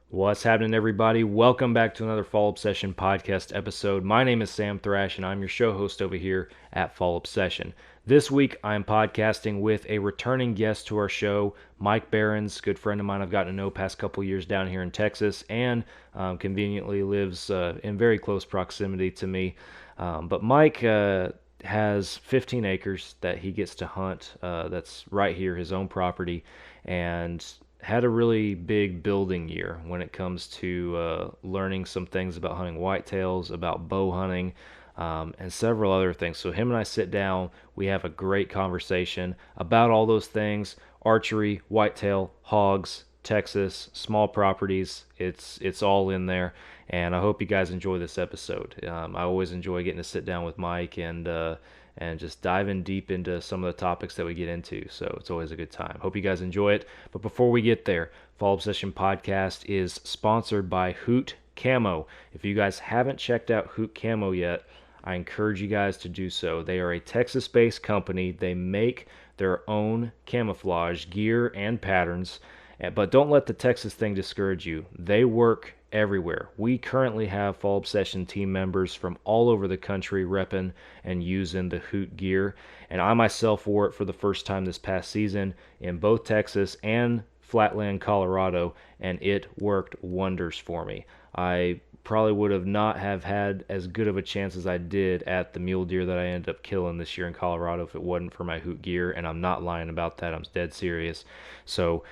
What's happening, everybody? Welcome back to another Fall Obsession podcast episode. My name is Sam Thrash, and I'm your show host over here at Fall Obsession. This week, I'm podcasting with a returning guest to our show, Mike Behrens, good friend of mine I've gotten to know past couple years down here in Texas, and conveniently lives in very close proximity to me. But Mike has 15 acres that he gets to hunt. That's right here, his own property, and had a really big building year when it comes to learning some things about hunting whitetails, about bow hunting, and several other things. So him and I sit down, we have a great conversation about all those things: archery, whitetail, hogs, Texas, small properties. It's all in there, and I hope you guys enjoy this episode. I always enjoy getting to sit down with Mike and just diving deep into some of the topics that we get into. So it's always a good time. Hope you guys enjoy it. But before we get there, Fall Obsession Podcast is sponsored by Hoot Camo. If you guys haven't checked out Hoot Camo yet, I encourage you guys to do so. They are a Texas-based company. They make their own camouflage gear and patterns. But don't let the Texas thing discourage you. They work everywhere. We currently have Fall Obsession team members from all over the country repping and using the Hoot gear, and I myself wore it for the first time this past season in both Texas and Flatland, Colorado, and it worked wonders for me. I probably would have not have had as good of a chance as I did at the mule deer that I ended up killing this year in Colorado if it wasn't for my Hoot gear, and I'm not lying about that. I'm dead serious. So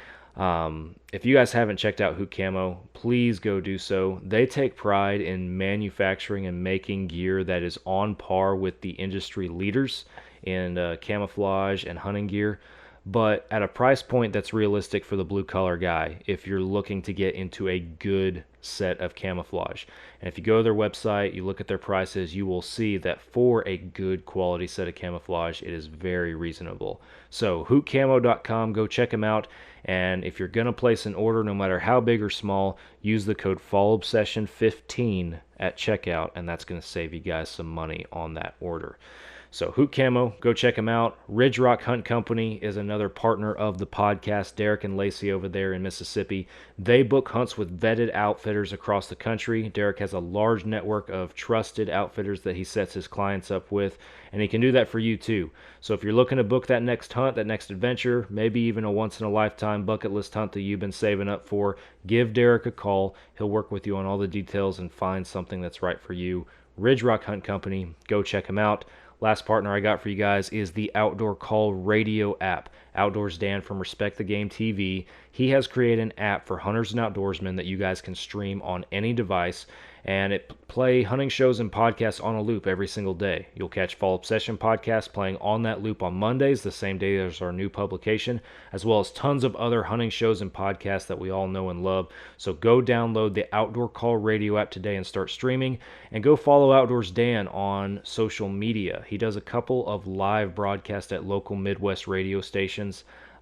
if you guys haven't checked out Hoot Camo, please go do so. They take pride in manufacturing and making gear that is on par with the industry leaders in camouflage and hunting gear, but at a price point that's realistic for the blue collar guy if you're looking to get into a good set of camouflage. And if you go to their website, you look at their prices, you will see that for a good quality set of camouflage, it is very reasonable. So hootcamo.com, go check them out. And if you're going to place an order, no matter how big or small, use the code FALLOBSESSION15 at checkout, and that's going to save you guys some money on that order. So Hoot Camo, go check them out. Ridge Rock Hunt Company is another partner of the podcast. Derek and Lacey over there in Mississippi. They book hunts with vetted outfitters across the country. Derek has a large network of trusted outfitters that he sets his clients up with, and he can do that for you too. So if you're looking to book that next hunt, that next adventure, maybe even a once-in-a-lifetime bucket list hunt that you've been saving up for, give Derek a call. He'll work with you on all the details and find something that's right for you. Ridge Rock Hunt Company, go check them out. Last partner I got for you guys is the Outdoor Call radio app. Outdoors Dan from Respect the Game TV. He has created an app for hunters and outdoorsmen that you guys can stream on any device, and it play hunting shows and podcasts on a loop every single day. You'll catch Fall Obsession podcast playing on that loop on Mondays, the same day as our new publication, as well as tons of other hunting shows and podcasts that we all know and love. So go download the Outdoor Call radio app today and start streaming, and go follow Outdoors Dan on social media. He does a couple of live broadcasts at local Midwest radio stations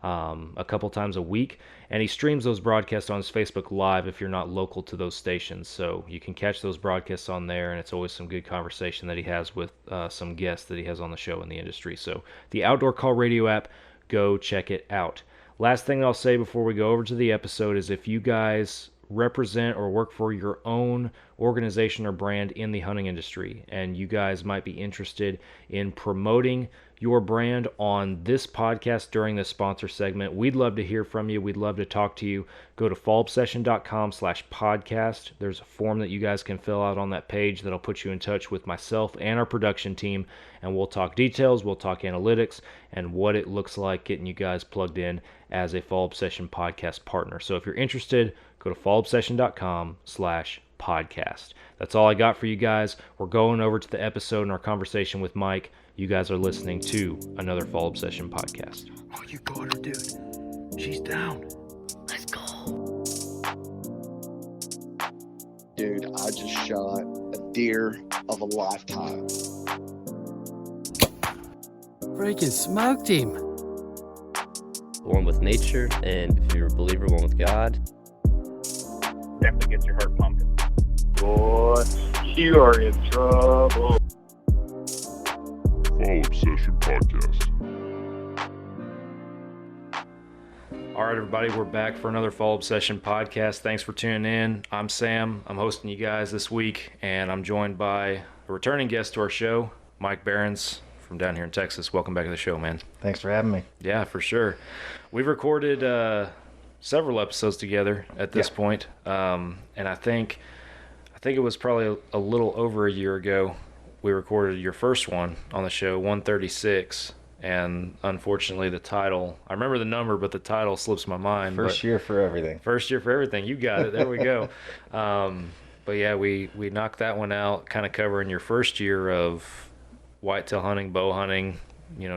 a couple times a week, and he streams those broadcasts on his Facebook Live if you're not local to those stations. So you can catch those broadcasts on there, and it's always some good conversation that he has with some guests that he has on the show in the industry. So the Outdoor Call radio app, go check it out. Last thing I'll say before we go over to the episode is if you guys represent or work for your own organization or brand in the hunting industry, and you guys might be interested in promoting your brand on this podcast during this sponsor segment, we'd love to hear from you. We'd love to talk to you. Go to fallobsession.com/podcast. There's a form that you guys can fill out on that page that'll put you in touch with myself and our production team, and we'll talk details, we'll talk analytics, and what it looks like getting you guys plugged in as a Fall Obsession podcast partner. So if you're interested, go to fallobsession.com/podcast. That's all I got for you guys. We're going over to the episode and our conversation with Mike. You guys are listening to another Fall Obsession podcast. Oh, you got her, dude. She's down. Let's go. Dude, I just shot a deer of a lifetime. Freaking smoked him. One with nature, and if you're a believer, one with God. Definitely gets your heart pumping. Boy, you are in trouble. Fall Obsession Podcast. All right, everybody, we're back for another Fall Obsession podcast. Thanks for tuning in. I'm Sam. I'm hosting you guys this week, and I'm joined by a returning guest to our show, Mike Behrens from down here in Texas. Welcome back to the show, man. Thanks for having me. Yeah, for sure. We've recorded several episodes together at this point, and I think it was probably a little over a year ago we recorded your first one on the show, 136. And unfortunately, the title, I remember the number, but the title slips my mind. First year for everything. First year for everything. You got it. There we go. But yeah, we knocked that one out, kind of covering your first year of whitetail hunting, bow hunting,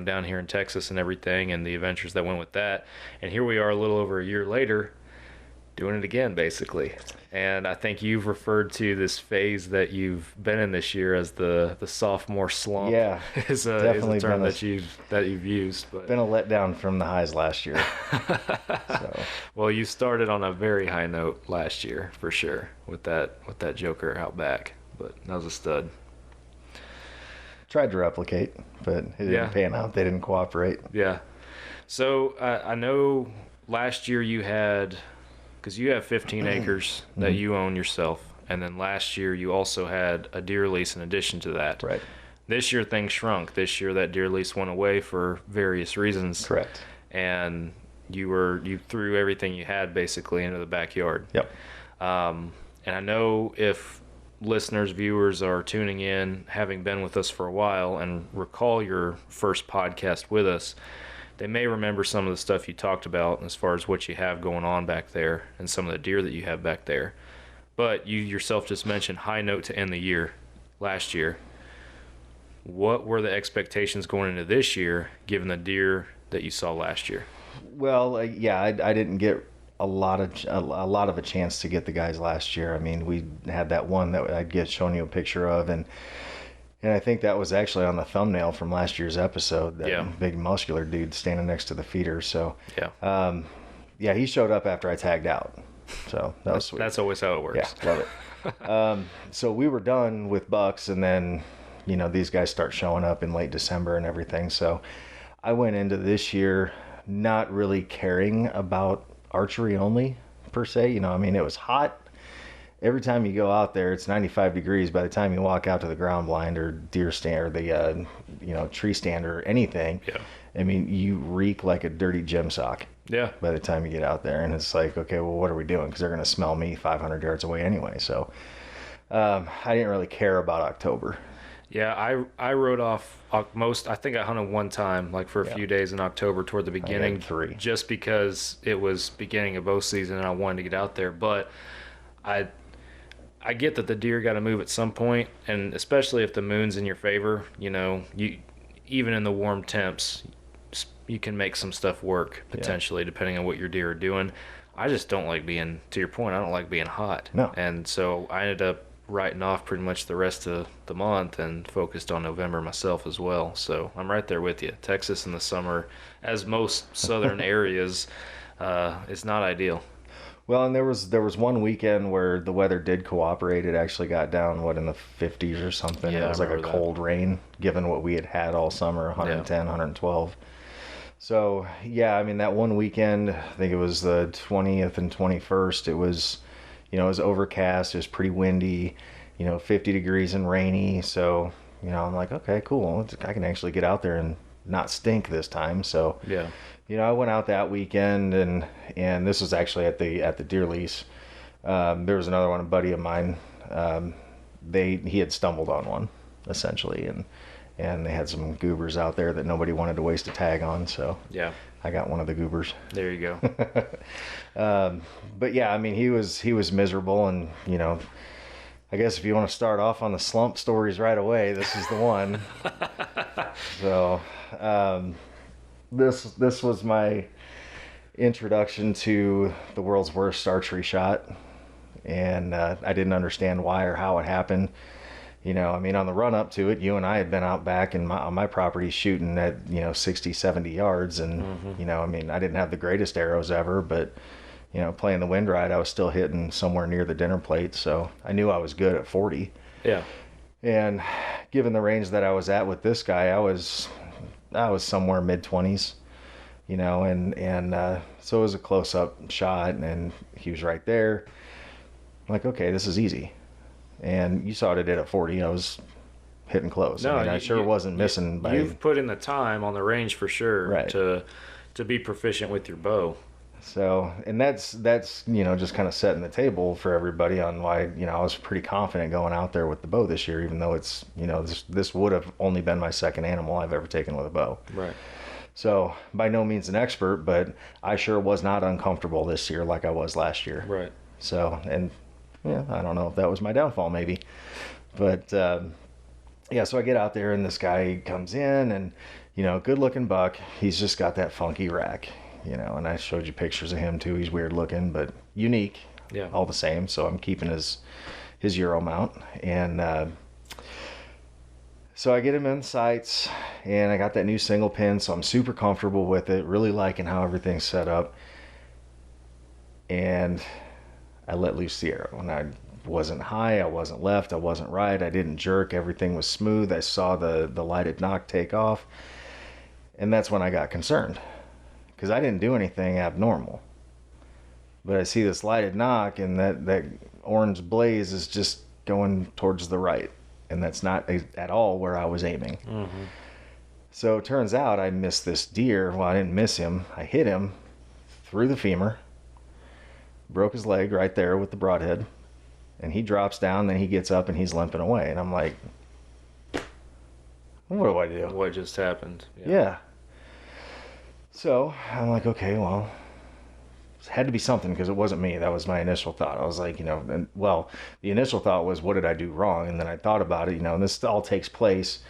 down here in Texas and everything, and the adventures that went with that. And here we are a little over a year later, doing it again, basically. And I think you've referred to this phase that you've been in this year as the sophomore slump. Yeah, is a term that you've used. But been a letdown from the highs last year. So. Well, you started on a very high note last year for sure with that Joker out back, but that was a stud. Tried to replicate, but it didn't pan out. They didn't cooperate. Yeah. So I know last year you had. Because you have 15 acres that you own yourself, and then last year you also had a deer lease in addition to that. Right. This year things shrunk. This year that deer lease went away for various reasons. Correct. And you threw everything you had basically into the backyard. Yep. And I know if listeners, viewers are tuning in, having been with us for a while, and recall your first podcast with us, they may remember some of the stuff you talked about as far as what you have going on back there and some of the deer that you have back there. But you yourself just mentioned high note to end the year last year. What were the expectations going into this year, given the deer that you saw last year? Well, I didn't get a lot of a chance to get the guys last year. I mean, we had that one that I'd shown you a picture of, and I think that was actually on the thumbnail from last year's episode, that big muscular dude standing next to the feeder. So, he showed up after I tagged out. So that was sweet. That's always how it works. Yeah, love it. So we were done with bucks, and then, these guys start showing up in late December and everything. So I went into this year not really caring about archery only, per se. It was hot. Every time you go out there, it's 95 degrees. By the time you walk out to the ground blind or deer stand or the tree stand or anything, you reek like a dirty gym sock. Yeah. By the time you get out there, and it's like, okay, well, what are we doing? Because they're going to smell me 500 yards away anyway. So I didn't really care about October. Yeah, I wrote off most. I think I hunted one time, like for a few days in October toward the beginning. I had 3. Just because it was beginning of bow season and I wanted to get out there, but I get that the deer got to move at some point, and especially if the moon's in your favor, you even in the warm temps, you can make some stuff work potentially depending on what your deer are doing. I just don't like being, to your point, I don't like being hot. No. And so I ended up writing off pretty much the rest of the month and focused on November myself as well. So I'm right there with you. Texas in the summer, as most southern areas, is not ideal. Well, and there was one weekend where the weather did cooperate. It actually got down, in the 50s or something. Yeah, it was like a cold rain, given what we had all summer, 110, 112. So, that one weekend, I think it was the 20th and 21st, it was, it was overcast, it was pretty windy, 50 degrees and rainy. So, I'm like, okay, cool. I can actually get out there and not stink this time. So, I went out that weekend, and this was actually at the deer lease. There was another one, a buddy of mine. He had stumbled on one, essentially, and they had some goobers out there that nobody wanted to waste a tag on. So I got one of the goobers. There you go. But he was miserable, and I guess if you want to start off on the slump stories right away, this is the one. So. This was my introduction to the world's worst archery shot, and I didn't understand why or how it happened. On the run up to it, you and I had been out back on my property shooting at 60, 70 yards, and I didn't have the greatest arrows ever, but playing the wind ride, I was still hitting somewhere near the dinner plate, so I knew I was good at 40. Yeah. And given the range that I was at with this guy, I was somewhere mid-20s, you know, and so it was a close-up shot, and he was right there. I'm like, okay, this is easy. And you saw what I did at 40. I was hitting close. No, I mean, I sure wasn't missing by... You've put in the time on the range for sure, right, to be proficient with your bow. So, and that's you know, just kind of setting the table for everybody on why, you know, I was pretty confident going out there with the bow this year, even though it's, you know, this would have only been my second animal I've ever taken with a bow. Right. So, by no means an expert, but I sure was not uncomfortable this year like I was last year. Right. So, and yeah, I don't know if that was my downfall maybe, but yeah, so I get out there and this guy comes in and, you know, good looking buck. He's just got that funky rack, you know, and I showed you pictures of him too. He's weird looking, but unique, yeah, all the same. So I'm keeping his Euro mount. And so I get him in sights and I got that new single pin. So I'm super comfortable with it, really liking how everything's set up. And I let loose the arrow, and I wasn't high, I wasn't left, I wasn't right, I didn't jerk, everything was smooth. I saw the lighted knock take off, and that's when I got concerned, because I didn't do anything abnormal. But I see this lighted knock, and that orange blaze is just going towards the right, and that's not at all where I was aiming. Mm-hmm. So it turns out I missed this deer. Well, I didn't miss him, I hit him through the femur, broke his leg right there with the broadhead, and he drops down, then he gets up and he's limping away, and I'm like, what do I do? What just happened? Yeah. So I'm like, okay, well, it had to be something, because it wasn't me. That was my initial thought. I was like, you know, and, well, the initial thought was, what did I do wrong? And then I thought about it, you know, and this all takes place,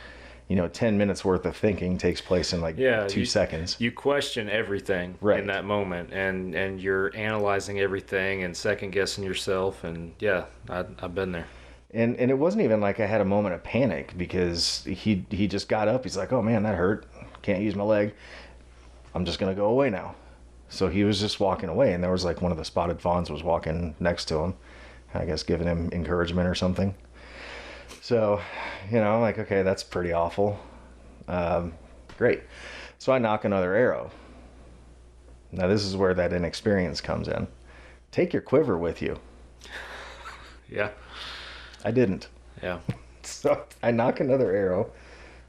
you know, 10 minutes worth of thinking takes place in like 2 seconds. You question everything right in that moment, and you're analyzing everything and second guessing yourself. And yeah, I've been there. And it wasn't even like I had a moment of panic, because he just got up. He's like, oh man, that hurt. Can't use my leg. I'm just going to go away now. So he was just walking away, and there was like one of the spotted fawns was walking next to him, I guess giving him encouragement or something. So, you know, I'm like, okay, that's pretty awful. Great. So I knock another arrow. Now this is where that inexperience comes in. Take your quiver with you. Yeah. I didn't. Yeah. So I knock another arrow.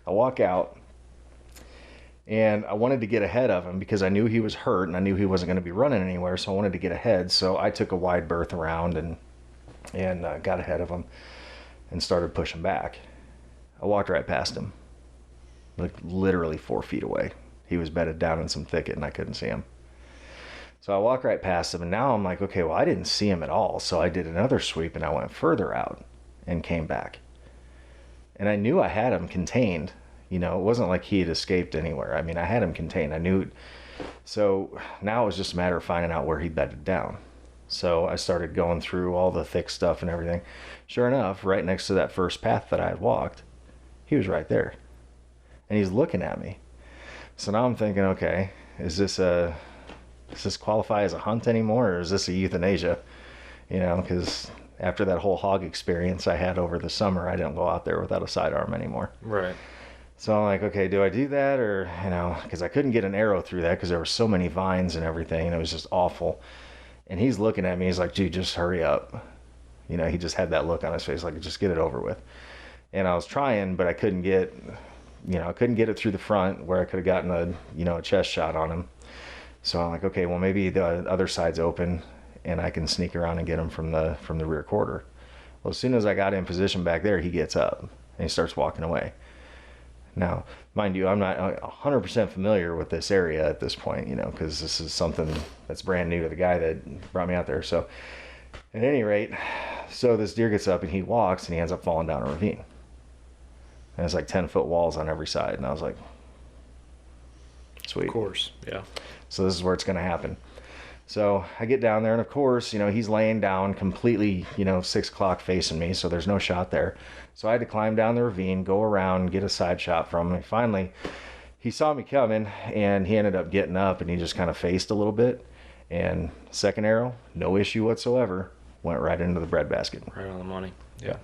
I walk out. And I wanted to get ahead of him, because I knew he was hurt and I knew he wasn't going to be running anywhere. So I wanted to get ahead. So I took a wide berth around and got ahead of him and started pushing back. I walked right past him, like literally 4 feet away. He was bedded down in some thicket and I couldn't see him. So I walked right past him, and now I'm like, okay, well, I didn't see him at all. So I did another sweep and I went further out and came back. And I knew I had him contained. You know, it wasn't like he had escaped anywhere. I mean, I had him contained. I knew. So now it was just a matter of finding out where he bedded down. So I started going through all the thick stuff and everything. Sure enough, right next to that first path that I had walked, he was right there. And he's looking at me. So now I'm thinking, okay, does this qualify as a hunt anymore, or is this a euthanasia? You know, because after that whole hog experience I had over the summer, I didn't go out there without a sidearm anymore. Right. So I'm like, okay, do I do that? Or, you know, because I couldn't get an arrow through that because there were so many vines and everything, and it was just awful. And he's looking at me, he's like, dude, just hurry up. You know, he just had that look on his face, like, just get it over with. And I was trying, but I couldn't get it through the front where I could have gotten a chest shot on him. So I'm like, okay, well, maybe the other side's open and I can sneak around and get him from the rear quarter. Well, as soon as I got in position back there, he gets up and he starts walking away. Now, mind you, I'm not 100% familiar with this area at this point, you know, because this is something that's brand new to the guy that brought me out there. So at any rate, so this deer gets up and he walks and he ends up falling down a ravine. And it's like 10-foot walls on every side. And I was like, sweet. Of course, yeah. So this is where it's going to happen. So I get down there, and of course, you know, he's laying down completely, 6 o'clock facing me, so there's no shot there. So I had to climb down the ravine, go around, get a side shot from him. And finally, he saw me coming, and he ended up getting up, and he just kind of faced a little bit. And second arrow, no issue whatsoever, went right into the breadbasket. Right on the money. Yeah.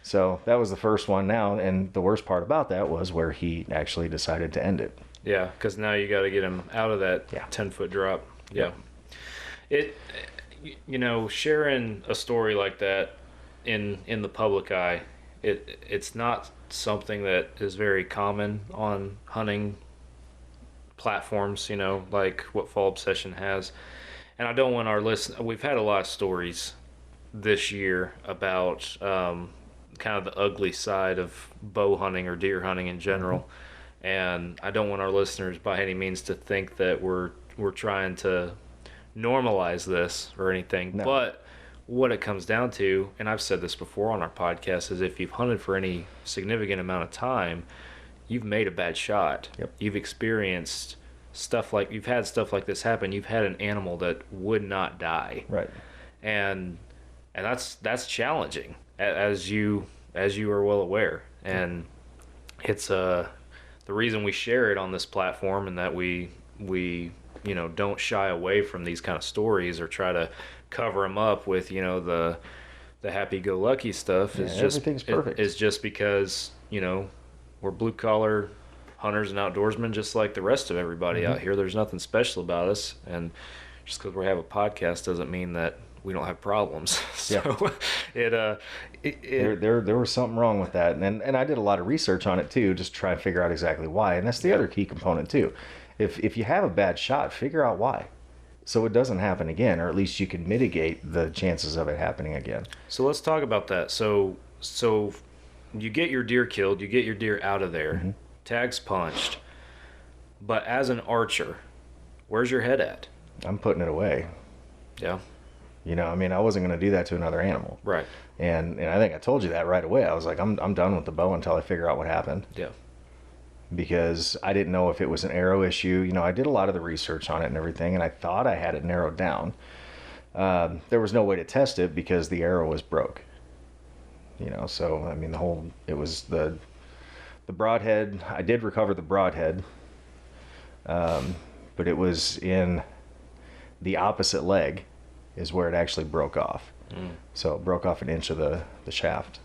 So that was the first one now, and the worst part about that was where he actually decided to end it. Yeah, because now you got to get him out of that Yeah. 10-foot drop. Yeah. Sharing a story like that in the public eye, it's not something that is very common on hunting platforms, like what Fall Obsession has. And I don't want our listen. We've had a lot of stories this year about kind of the ugly side of bow hunting or deer hunting in general. And I don't want our listeners by any means to think that we're trying to normalize this or anything. No. But what it comes down to, and I've said this before on our podcast, is if you've hunted for any significant amount of time, you've made a bad shot. Yep. You've experienced you've had stuff like this happen. You've had an animal that would not die. Right. And that's challenging, as you are well aware. And it's the reason we share it on this platform, and that we don't shy away from these kind of stories or try to cover them up with the happy-go-lucky stuff. Yeah, everything's perfect. Is just because we're blue-collar hunters and outdoorsmen just like the rest of everybody out here. There's nothing special about us, and just because we have a podcast doesn't mean that we don't have problems. So there was something wrong with that, and I did a lot of research on it too, just to try and figure out exactly why. And that's the other key component too. If you have a bad shot, figure out why, so it doesn't happen again, or at least you can mitigate the chances of it happening again. So let's talk about that. So you get your deer killed, you get your deer out of there, tags punched, but as an archer, where's your head at? I'm putting it away. Yeah. I wasn't going to do that to another animal. Right. And I think I told you that right away. I was like, I'm done with the bow until I figure out what happened. Yeah. Because I didn't know if it was an arrow issue. I did a lot of the research on it and everything, and I thought I had it narrowed down. There was no way to test it because the arrow was broke. So it was the broadhead. I did recover the broadhead, but it was in the opposite leg is where it actually broke off. So it broke off an inch of the shaft.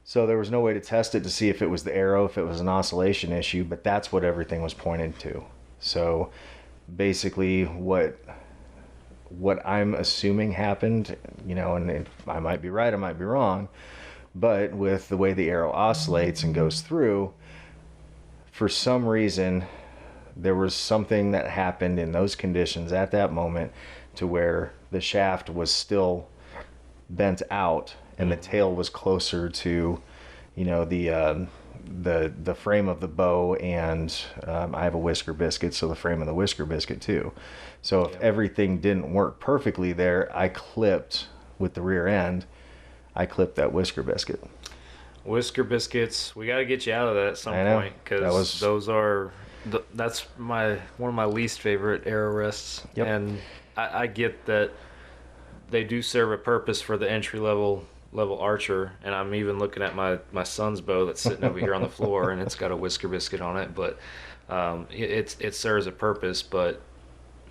So there was no way to test it to see if it was the arrow, if it was an oscillation issue, but that's what everything was pointed to. So basically what I'm assuming happened, and I might be right, I might be wrong, but with the way the arrow oscillates and goes through, for some reason, there was something that happened in those conditions at that moment to where the shaft was still bent out and the tail was closer to, the frame of the bow, and I have a whisker biscuit, so the frame of the whisker biscuit too. So if everything didn't work perfectly there, I clipped with the rear end. I clipped that whisker biscuit. Whisker biscuits, we got to get you out of that at some point, because that's one of my least favorite arrow rests. Yep. And I get that they do serve a purpose for the entry level archer, and I'm even looking at my son's bow that's sitting over here on the floor, and it's got a whisker biscuit on it, but it serves a purpose. But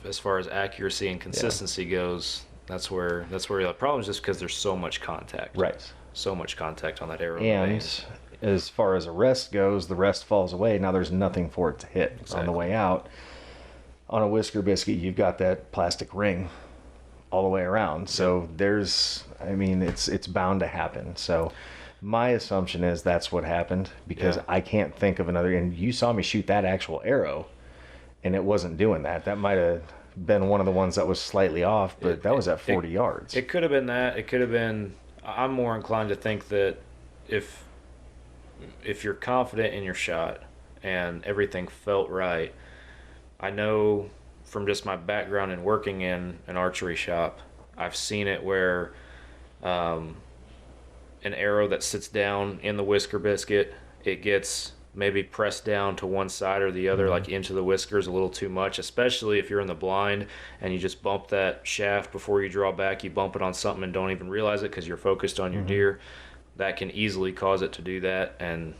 as far as accuracy and consistency goes, that's where the problem is, just because there's so much contact. Right. So much contact on that arrow. And as far as a rest goes, the rest falls away. Now there's nothing for it to hit on the way out. On a whisker biscuit, you've got that plastic ring all the way around. So it's bound to happen. So my assumption is that's what happened, because I can't think of another. And you saw me shoot that actual arrow, and it wasn't doing that. That might have been one of the ones that was slightly off, but that was at 40 yards. It could have been that. It could have been. I'm more inclined to think that if you're confident in your shot and everything felt right, I know from just my background in working in an archery shop, I've seen it where an arrow that sits down in the whisker biscuit, it gets maybe pressed down to one side or the other, like into the whiskers a little too much, especially if you're in the blind and you just bump that shaft before you draw back. You bump it on something and don't even realize it because you're focused on your deer. That can easily cause it to do that, and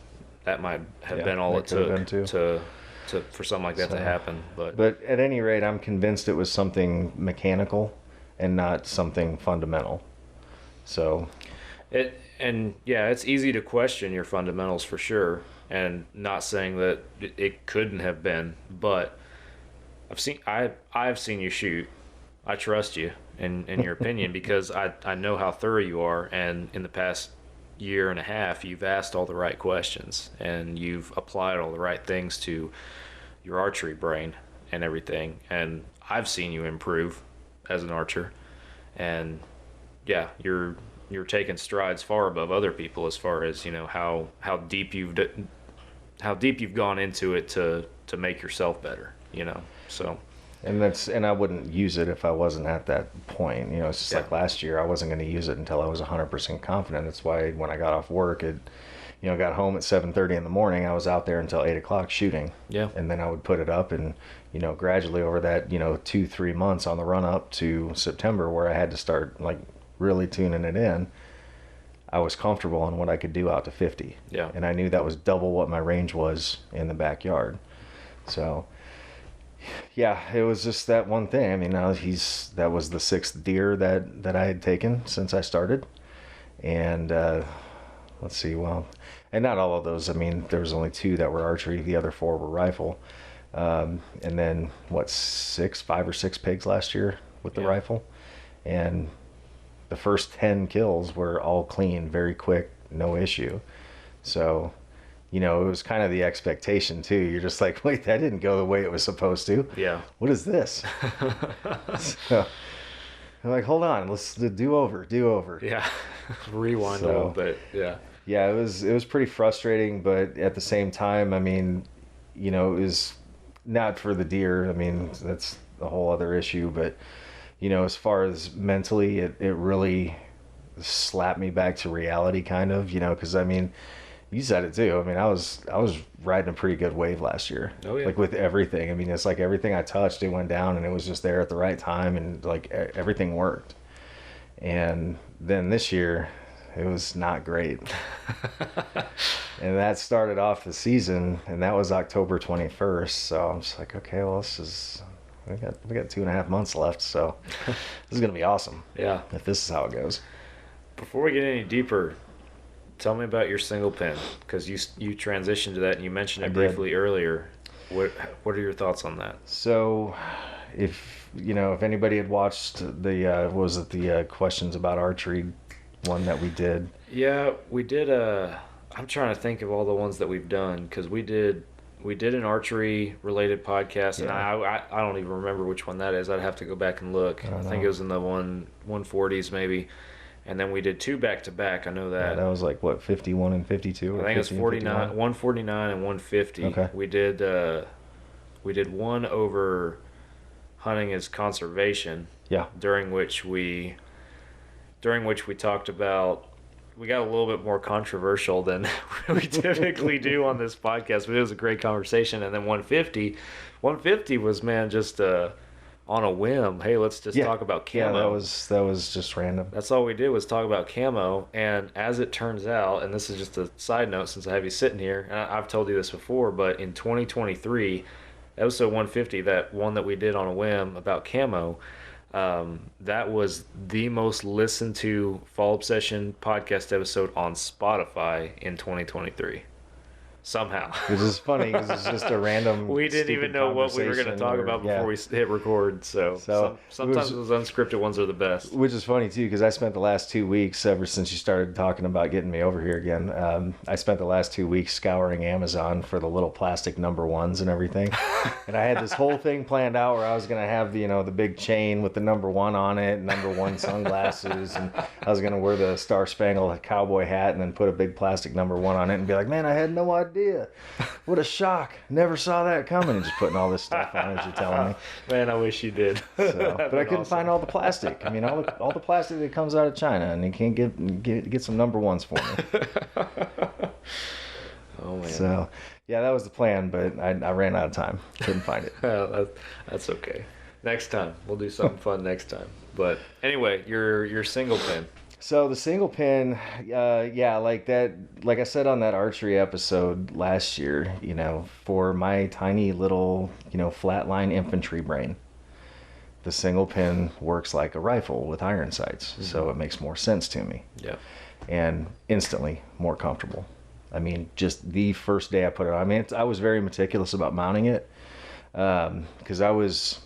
that might have been all it took for something like that to happen. But at any rate, I'm convinced it was something mechanical and not something fundamental. So It's easy to question your fundamentals for sure, and not saying that it couldn't have been, but I've seen you shoot. I trust you in your opinion because I know how thorough you are, and in the past year and a half you've asked all the right questions and you've applied all the right things to your archery brain and everything, and I've seen you improve as an archer, and yeah, you're taking strides far above other people as far as, you know, how deep you've gone into it to make yourself better, you know. So and I wouldn't use it if I wasn't at that point. You know, it's just Yeah. like last year, I wasn't going to use it until I was 100% confident. That's why when I got off work, got home at 7:30 in the morning, I was out there until 8 o'clock shooting. Yeah. And then I would put it up, and gradually over that 2-3 months on the run up to September, where I had to start like really tuning it in, I was comfortable on what I could do out to 50. Yeah. And I knew that was double what my range was in the backyard. So yeah, it was just that one thing. I mean, that was the 6th deer that I had taken since I started. And let's see, well, and not all of those. I mean, there was only 2 that were archery. The other 4 were rifle. And then 5 or 6 pigs last year with the rifle. And the first 10 kills were all clean, very quick, no issue. So, it was kind of the expectation too. You're just like, wait, that didn't go the way it was supposed to. Yeah. What is this? So, I'm like, hold on, let's do over. Yeah. Rewind a So, little bit. Yeah. Yeah, it was pretty frustrating, but at the same time, I mean, it was not for the deer. I mean, that's a whole other issue, but as far as mentally, it really slapped me back to reality, kind of, because I mean, you said it too. I mean, I was riding a pretty good wave last year. Oh, yeah. Like with everything. I mean, it's like everything I touched, it went down, and it was just there at the right time, and like everything worked. And then this year, it was not great. And that started off the season, and that was October 21st. So I'm just like, okay, well, we got 2.5 months left, so this is gonna be awesome. Yeah. If this is how it goes. Before we get any deeper, tell me about your single pin, because you transitioned to that and you mentioned it briefly earlier. What are your thoughts on that? So, if anybody had watched the questions about archery one that we did. Yeah, we did. I'm trying to think of all the ones that we've done, because we did an archery related podcast, and I don't even remember which one that is. I'd have to go back and look. I think it was in the 140s maybe. And then we did 2 back-to-back. I know that. Yeah, that was like, what, 51 and 52? I think it was 149 and 150. Okay. We did one over hunting as conservation. Yeah. During which we talked about, we got a little bit more controversial than we typically do on this podcast, but it was a great conversation. And then 150 was, man, just on a whim. Hey, let's just talk about camo. Yeah, that was just random. That's all we did was talk about camo. And as it turns out, and this is just a side note since I have you sitting here, and I've told you this before, but in 2023, episode 150, that one that we did on a whim about camo, that was the most listened to Fall Obsession podcast episode on Spotify in 2023. Somehow. Which is funny because it's just a random. We didn't even know what we were going to talk about before we hit record. So sometimes those unscripted ones are the best. Which is funny too, because I spent the last 2 weeks, ever since you started talking about getting me over here again, I spent the last 2 weeks scouring Amazon for the little plastic number ones and everything. And I had this whole thing planned out where I was going to have the big chain with the number 1 on it, number 1 sunglasses, and I was going to wear the Star Spangled Cowboy hat and then put a big plastic number 1 on it and be like, man, I had no idea. What a shock. Never saw that coming. And just putting all this stuff on as you're telling me. Man, I wish you did. So, but I couldn't find all the plastic. I mean, all the plastic that comes out of China, and you can't get some number 1s for me. Oh, man. So, yeah, that was the plan, but I ran out of time. Couldn't find it. That's okay. Next time. We'll do something fun next time. But anyway, your single pin. So the single pin, like that, like I said on that archery episode last year, for my tiny little, flatline infantry brain, the single pin works like a rifle with iron sights. Mm-hmm. So it makes more sense to me. Yeah. and instantly more comfortable. I mean, just the first day I put it on, I mean, I was very meticulous about mounting it, because I was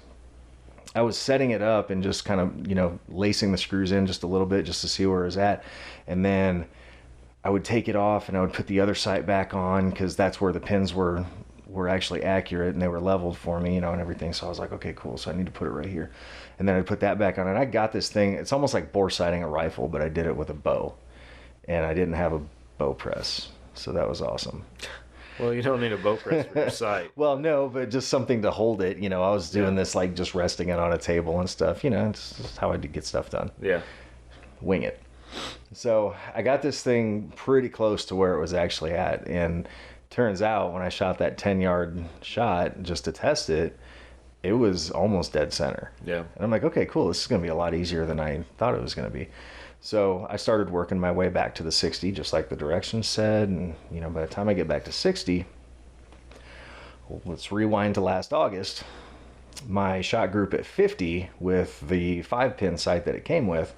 setting it up and just kind of, lacing the screws in just a little bit just to see where it was at. And then I would take it off and I would put the other sight back on, because that's where the pins were actually accurate and they were leveled for me, and everything. So I was like, okay, cool. So I need to put it right here. And then I'd put that back on, and I got this thing. It's almost like bore sighting a rifle, but I did it with a bow, and I didn't have a bow press. So that was awesome. Well, you don't need a bow press for your sight. Well, no, but just something to hold it. I was doing this like just resting it on a table and stuff. It's just how I get stuff done. Yeah. Wing it. So I got this thing pretty close to where it was actually at, and turns out when I shot that 10-yard shot just to test it, it was almost dead center. Yeah. And I'm like, okay, cool. This is going to be a lot easier than I thought it was going to be. So I started working my way back to the 60, just like the directions said. And, by the time I get back to 60, let's rewind to last August. My shot group at 50 with the 5-pin sight that it came with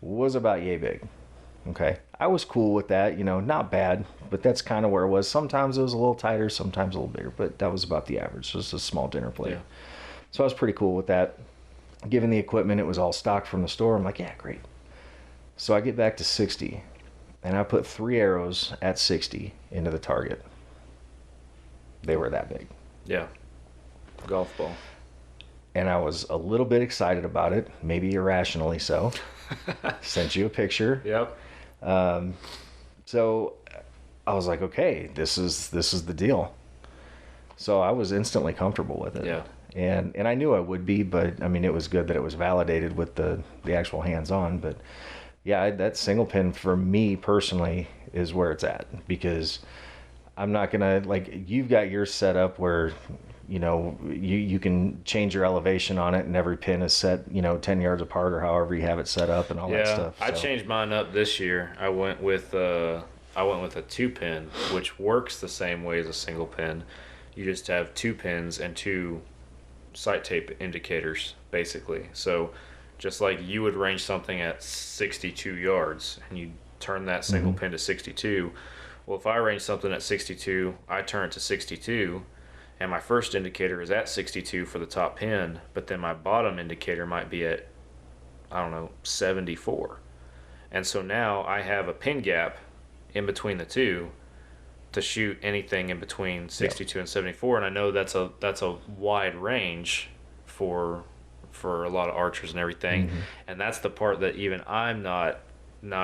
was about yay big. Okay. I was cool with that, not bad, but that's kind of where it was. Sometimes it was a little tighter, sometimes a little bigger, but that was about the average. Just a small dinner plate. Yeah. So I was pretty cool with that. Given the equipment, it was all stock from the store. I'm like, yeah, great. So I get back to 60, and I put 3 arrows at 60 into the target. They were that big. Yeah. Golf ball. And I was a little bit excited about it, maybe irrationally so. Sent you a picture. Yep. So I was like, okay, this is the deal. So I was instantly comfortable with it. Yeah. And I knew I would be, but I mean, it was good that it was validated with the actual hands-on. But yeah, that single pin for me personally is where it's at, because I'm not gonna, like, you've got yours set up where you can change your elevation on it, and every pin is set 10 yards apart, or however you have it set up, and all that stuff. So. I changed mine up this year. I went with a 2-pin, which works the same way as a single pin. You just have 2 pins and 2 sight tape indicators, basically. So just like you would range something at 62 yards and you turn that single pin to 62. Well, if I range something at 62, I turn it to 62, and my first indicator is at 62 for the top pin, but then my bottom indicator might be at, 74. And so now I have a pin gap in between the two to shoot anything in between 62 and 74, and I know that's a wide range for a lot of archers and everything, and that's the part that even I'm not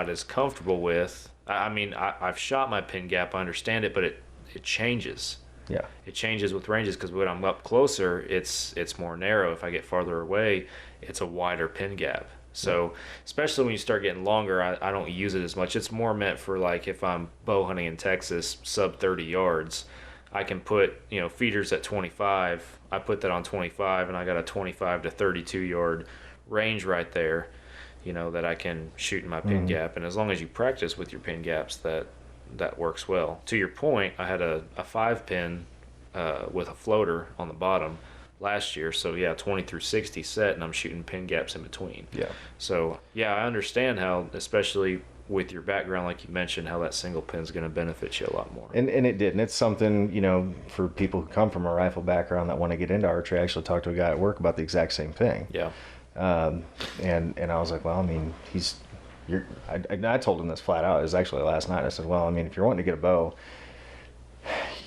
as comfortable with. I mean, I've shot my pin gap, I understand it, but it changes. Yeah, it changes with ranges, because when I'm up closer, it's more narrow. If I get farther away, it's a wider pin gap. So especially when you start getting longer, I don't use it as much. It's more meant for, like, if I'm bow hunting in Texas, sub 30 yards, I can put, feeders at 25. I put that on 25, and I got a 25 to 32 yard range right there, that I can shoot in my pin gap. And as long as you practice with your pin gaps, that works well. To your point, I had a 5-pin with a floater on the bottom last year, so 20 through 60 set, and I'm shooting pin gaps in between. Yeah. So I understand how, especially with your background, like you mentioned, how that single pin is going to benefit you a lot more. And it did, and it's something, for people who come from a rifle background that want to get into archery. I actually talked to a guy at work about the exact same thing. Yeah. And I was like, well, I mean, I told him this flat out. It was actually last night. I said, well, I mean, if you're wanting to get a bow,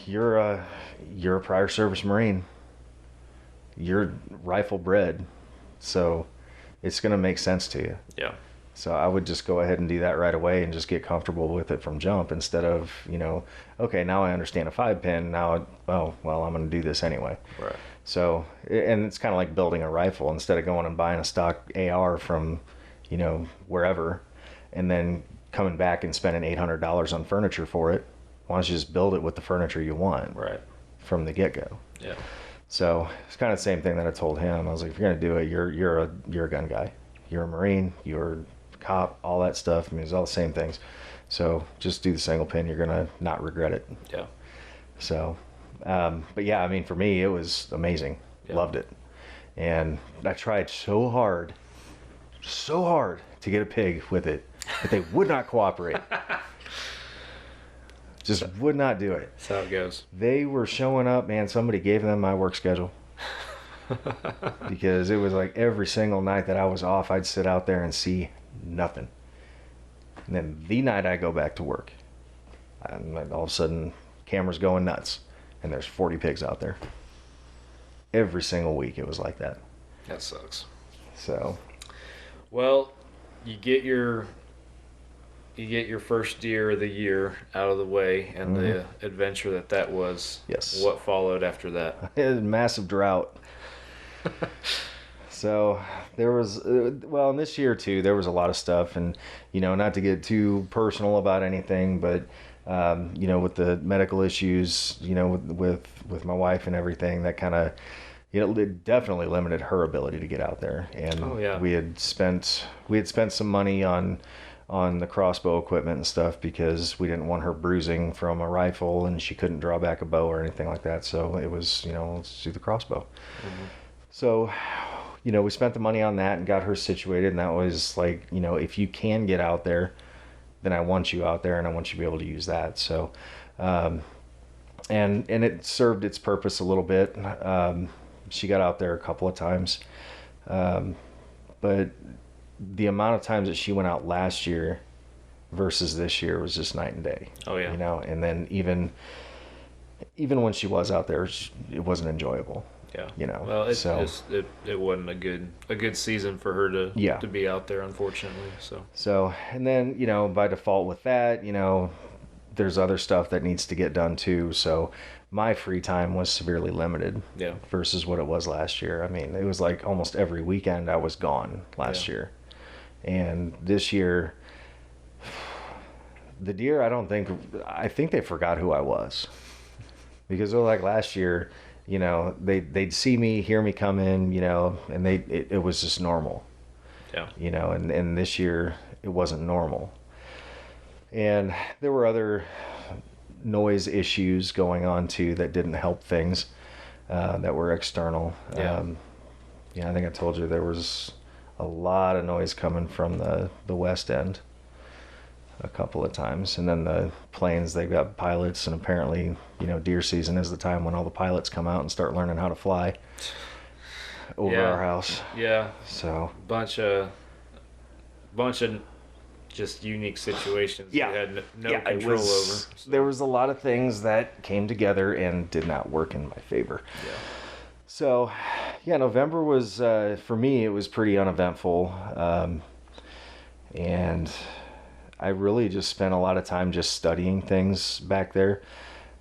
you're a prior service Marine. You're rifle bred, so it's going to make sense to you. Yeah. So I would just go ahead and do that right away and just get comfortable with it from jump, instead of, okay, now I understand a 5-pin. Now, I'm going to do this anyway. Right. So, and it's kind of like building a rifle. Instead of going and buying a stock AR from, wherever, and then coming back and spending $800 on furniture for it, why don't you just build it with the furniture you want? Right. From the get-go. Yeah. So it's kind of the same thing that I told him. I was like, if you're going to do it, you're a gun guy. You're a Marine, you're a cop, all that stuff. I mean, it's all the same things. So just do the single pin. You're going to not regret it. Yeah. So, but yeah, I mean, for me, it was amazing. Yeah. Loved it. And I tried so hard to get a pig with it. but they would not cooperate. Just would not do it. That's how it goes. They were showing up, man. Somebody gave them my work schedule. Because it was like every single night that I was off, I'd sit out there and see nothing. And then the night I go back to work, and all of a sudden, camera's going nuts. And there's 40 pigs out there. Every single week it was like that. That sucks. So, well, you get your first deer of the year out of the way, and the adventure that was. Yes. What followed after that? it was a massive drought. So there was, well, and this year too, there was a lot of stuff, and not to get too personal about anything, but with the medical issues, with my wife and everything, that kind of, it definitely limited her ability to get out there. And we had spent some money on the crossbow equipment and stuff because we didn't want her bruising from a rifle, and she couldn't draw back a bow or anything like that. So it was, let's do the crossbow. So, we spent the money on that and got her situated, and that was like, if you can get out there, then I want you out there, and I want you to be able to use that. So, and it served its purpose a little bit. She got out there a couple of times, but the amount of times that she went out last year versus this year was just night and day. Oh yeah. And then even when she was out there, it wasn't enjoyable. Yeah. Well, it wasn't a good season for her to be out there, unfortunately. So, and then, by default with that, there's other stuff that needs to get done too. So my free time was severely limited versus what it was last year. I mean, it was like almost every weekend I was gone last year. And this year, the deer, I think they forgot who I was. Because like last year, they'd see me, hear me come in, and it was just normal. Yeah. And this year it wasn't normal. And there were other noise issues going on too that didn't help things, that were external. I think I told you there was a lot of noise coming from the west end a couple of times, and then the planes, they've got pilots, and apparently deer season is the time when all the pilots come out and start learning how to fly over our house. So bunch of just unique situations you had no control over. So. There was a lot of things that came together and did not work in my favor. So November was, for me, it was pretty uneventful, and I really just spent a lot of time just studying things back there,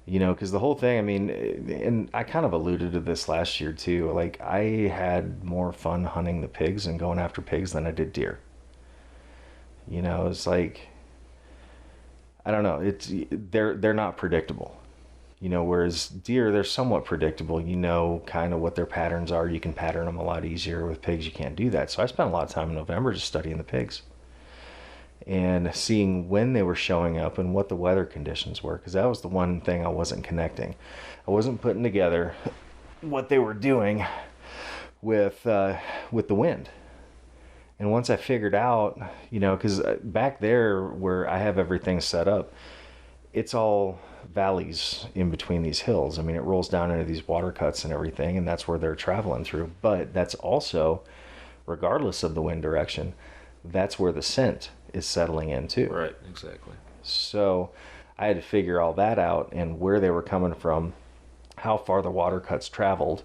because the whole thing, I mean, and I kind of alluded to this last year too, like I had more fun hunting the pigs and going after pigs than I did deer. It's like, I don't know, they're not predictable, whereas deer, they're somewhat predictable, kind of what their patterns are. You can pattern them a lot easier. With pigs, you can't do that. So I spent a lot of time in November just studying the pigs and seeing when they were showing up and what the weather conditions were, because that was the one thing I wasn't connecting. I wasn't putting together what they were doing with the wind. And once I figured out, because back there where I have everything set up, it's all valleys in between these hills. I mean, it rolls down into these water cuts and everything, and that's where they're traveling through. But that's also, regardless of the wind direction, that's where the scent is settling in too. Right, exactly. So I had to figure all that out, and where they were coming from, how far the water cuts traveled,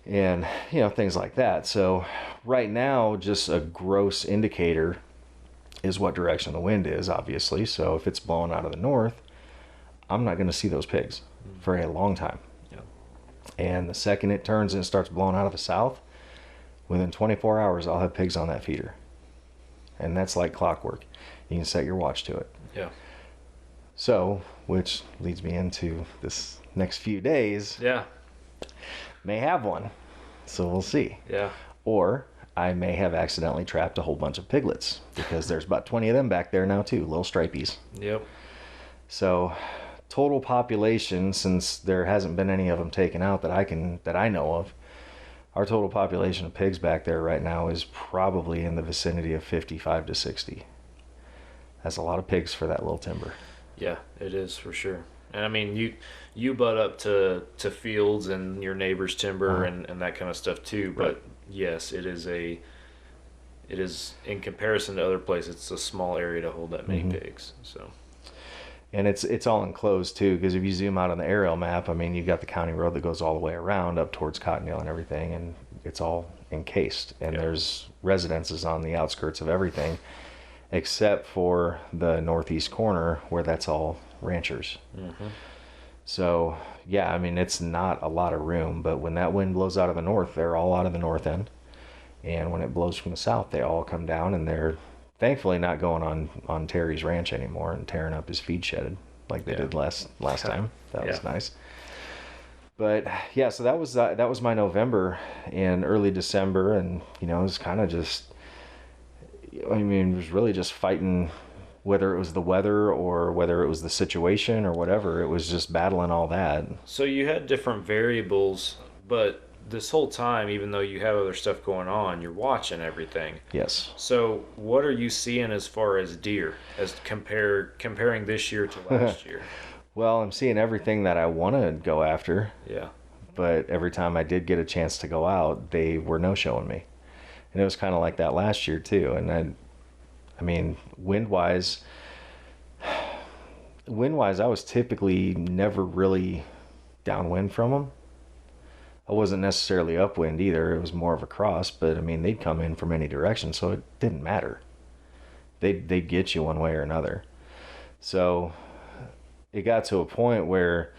and things like that. So right now, just a gross indicator is what direction the wind is, obviously. So if it's blowing out of the north, I'm not going to see those pigs for a long time. And the second it turns and it starts blowing out of the south, within 24 hours I'll have pigs on that feeder. And that's like clockwork. You can set your watch to it. So, which leads me into this next few days. May have one, so we'll see. Or I may have accidentally trapped a whole bunch of piglets, because there's about 20 of them back there now too, little stripies. So total population, since there hasn't been any of them taken out that I know of, our total population of pigs back there right now is probably in the vicinity of 55 to 60. That's a lot of pigs for that little timber. Yeah, it is for sure. And I mean, you butt up to fields and your neighbor's timber and that kind of stuff too. But Right. yes, it is in comparison to other places, it's a small area to hold that many pigs. So. And it's all enclosed too, because if you zoom out on the aerial map, I mean, you've got the county road that goes all the way around up towards Cottondale and everything, and it's all encased. And there's residences on the outskirts of everything, except for the northeast corner where that's all ranchers. So yeah, I mean, it's not a lot of room, but when that wind blows out of the north, they're all out of the north end, and when it blows from the south, they all come down, and they're thankfully not going on Terry's ranch anymore and tearing up his feed shedded like they did last time. That was nice. But yeah, so that was my November and early December, and it was kind of just, I mean, it was really just fighting, whether it was the weather or whether it was the situation or whatever. It was just battling all that. So you had different variables, but this whole time, even though you have other stuff going on, you're watching everything. Yes. So what are you seeing as far as deer, as comparing this year to last year? Well, I'm seeing everything that I want to go after. Yeah. But every time I did get a chance to go out, they were no-showing me. And it was kind of like that last year too. And I mean, wind-wise, I was typically never really downwind from them. I wasn't necessarily upwind either. It was more of a cross, but I mean, they'd come in from any direction, so it didn't matter. They'd get you one way or another. So it got to a point where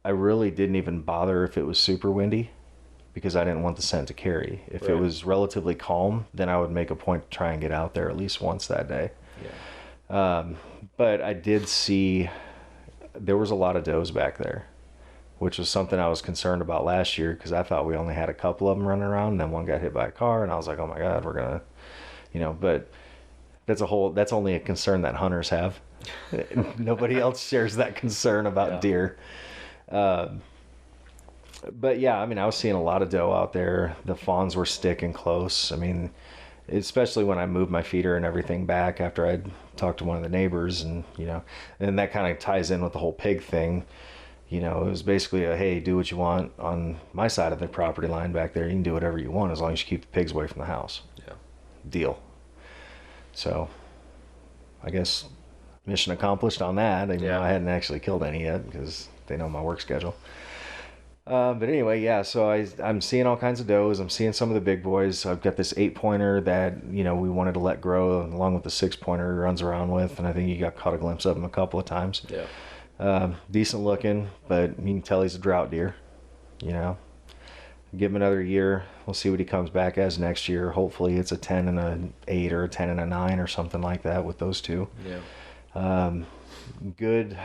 I really didn't even bother if it was super windy, because I didn't want the scent to carry. If it was relatively calm, then I would make a point to try and get out there at least once that day. Yeah. But I did see there was a lot of does back there, which was something I was concerned about last year, because I thought we only had a couple of them running around, and then one got hit by a car, and I was like, oh my God, we're gonna, but that's only a concern that hunters have. Nobody else shares that concern about deer. But yeah, I mean, I was seeing a lot of doe out there. The fawns were sticking close. I mean, especially when I moved my feeder and everything back after I'd talked to one of the neighbors, and and that kind of ties in with the whole pig thing. It was basically hey, do what you want on my side of the property line back there. You can do whatever you want as long as you keep the pigs away from the house. Yeah. Deal. So, I guess mission accomplished on that. I hadn't actually killed any yet because they know my work schedule. But anyway, yeah, so I'm seeing all kinds of does. I'm seeing some of the big boys. I've got this 8-pointer that, we wanted to let grow, along with the 6-pointer he runs around with, and I think you caught a glimpse of him a couple of times. Yeah. Decent looking, but you can tell he's a drought deer. Give him another year. We'll see what he comes back as next year. Hopefully it's a 10 and a 8 or a 10 and a 9 or something like that with those two. Yeah. A good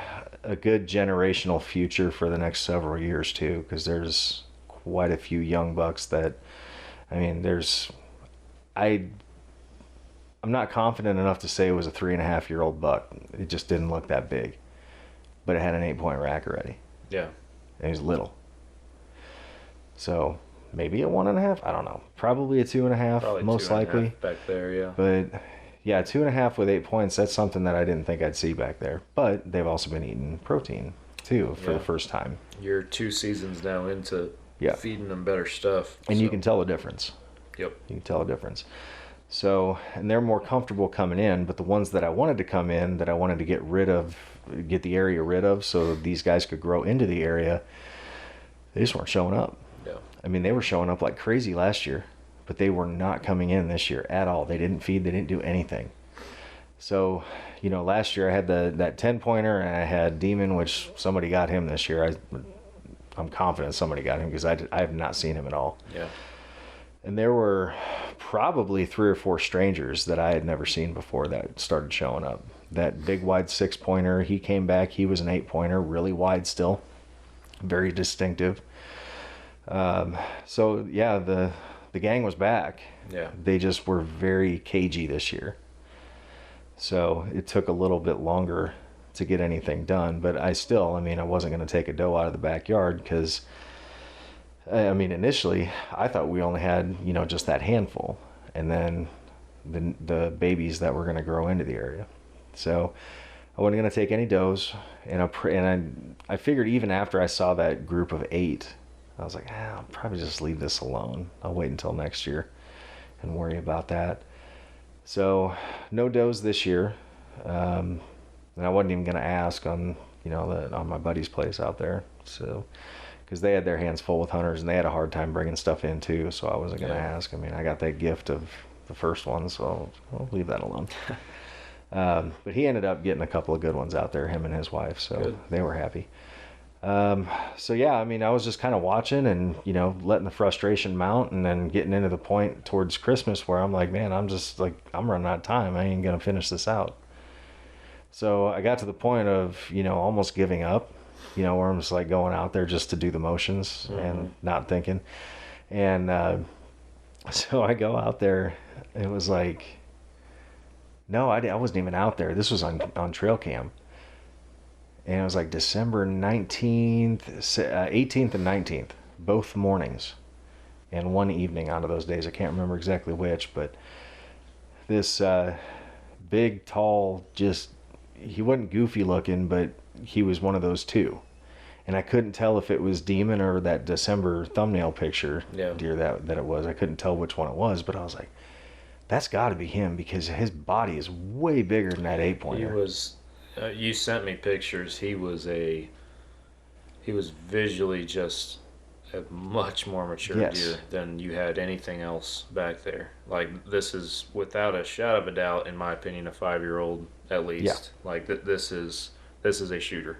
generational future for the next several years too, because there's quite a few young bucks that, I mean, I'm not confident enough to say it was a 3.5-year-old buck. It just didn't look that big, but it had an 8-point rack already. Yeah. And he was little. So maybe a 1.5. I don't know. Probably a 2.5. Probably most likely. Back there, yeah. But yeah, 2.5 with 8 points. That's something that I didn't think I'd see back there. But they've also been eating protein too for the first time. You're 2 seasons now into feeding them better stuff, and you can tell the difference. Yep. You can tell the difference. So, and they're more comfortable coming in, but the ones that I wanted to come in, that I wanted to get the area rid of so these guys could grow into the area, they just weren't showing up. Yeah. I mean, they were showing up like crazy last year, but they were not coming in this year at all. They didn't feed, they didn't do anything. So, last year I had that 10-pointer, and I had Demon, which somebody got him this year. I'm confident somebody got him, because I have not seen him at all. Yeah. And there were probably 3 or 4 strangers that I had never seen before that started showing up. That big wide 6-pointer, he came back. He was an 8-pointer, really wide still, very distinctive. So yeah, the gang was back. Yeah. They just were very cagey this year. So it took a little bit longer to get anything done, but I wasn't going to take a doe out of the backyard, because initially I thought we only had, just that handful, and then the babies that were going to grow into the area. So I wasn't going to take any does. And I figured even after I saw that group of 8, I was like, I'll probably just leave this alone. I'll wait until next year and worry about that. So no does this year. And I wasn't even going to ask on, on my buddy's place out there. So, because they had their hands full with hunters and they had a hard time bringing stuff in too. So I wasn't going to ask. I mean, I got that gift of the first one, so I'll leave that alone. But he ended up getting a couple of good ones out there, him and his wife. So they were happy. So yeah, I mean, I was just kind of watching and, letting the frustration mount, and then getting into the point towards Christmas where I'm like, man, I'm running out of time. I ain't going to finish this out. So I got to the point of, almost giving up, where I'm just like going out there just to do the motions and not thinking. And, so I go out there. It was like, no, I wasn't even out there. This was on trail cam. And it was like December 19th, 18th and 19th, both mornings and one evening out of those days. I can't remember exactly which, but this big, tall, he wasn't goofy looking, but he was one of those two. And I couldn't tell if it was Demon or that December thumbnail picture deer that it was. I couldn't tell which one it was, but I was like, that's got to be him, because his body is way bigger than that 8-pointer. He was... you sent me pictures. He was visually just a much more mature deer than you had anything else back there. Like, this is, without a shadow of a doubt, in my opinion, a 5-year-old at least. Yeah. Like, this is a shooter.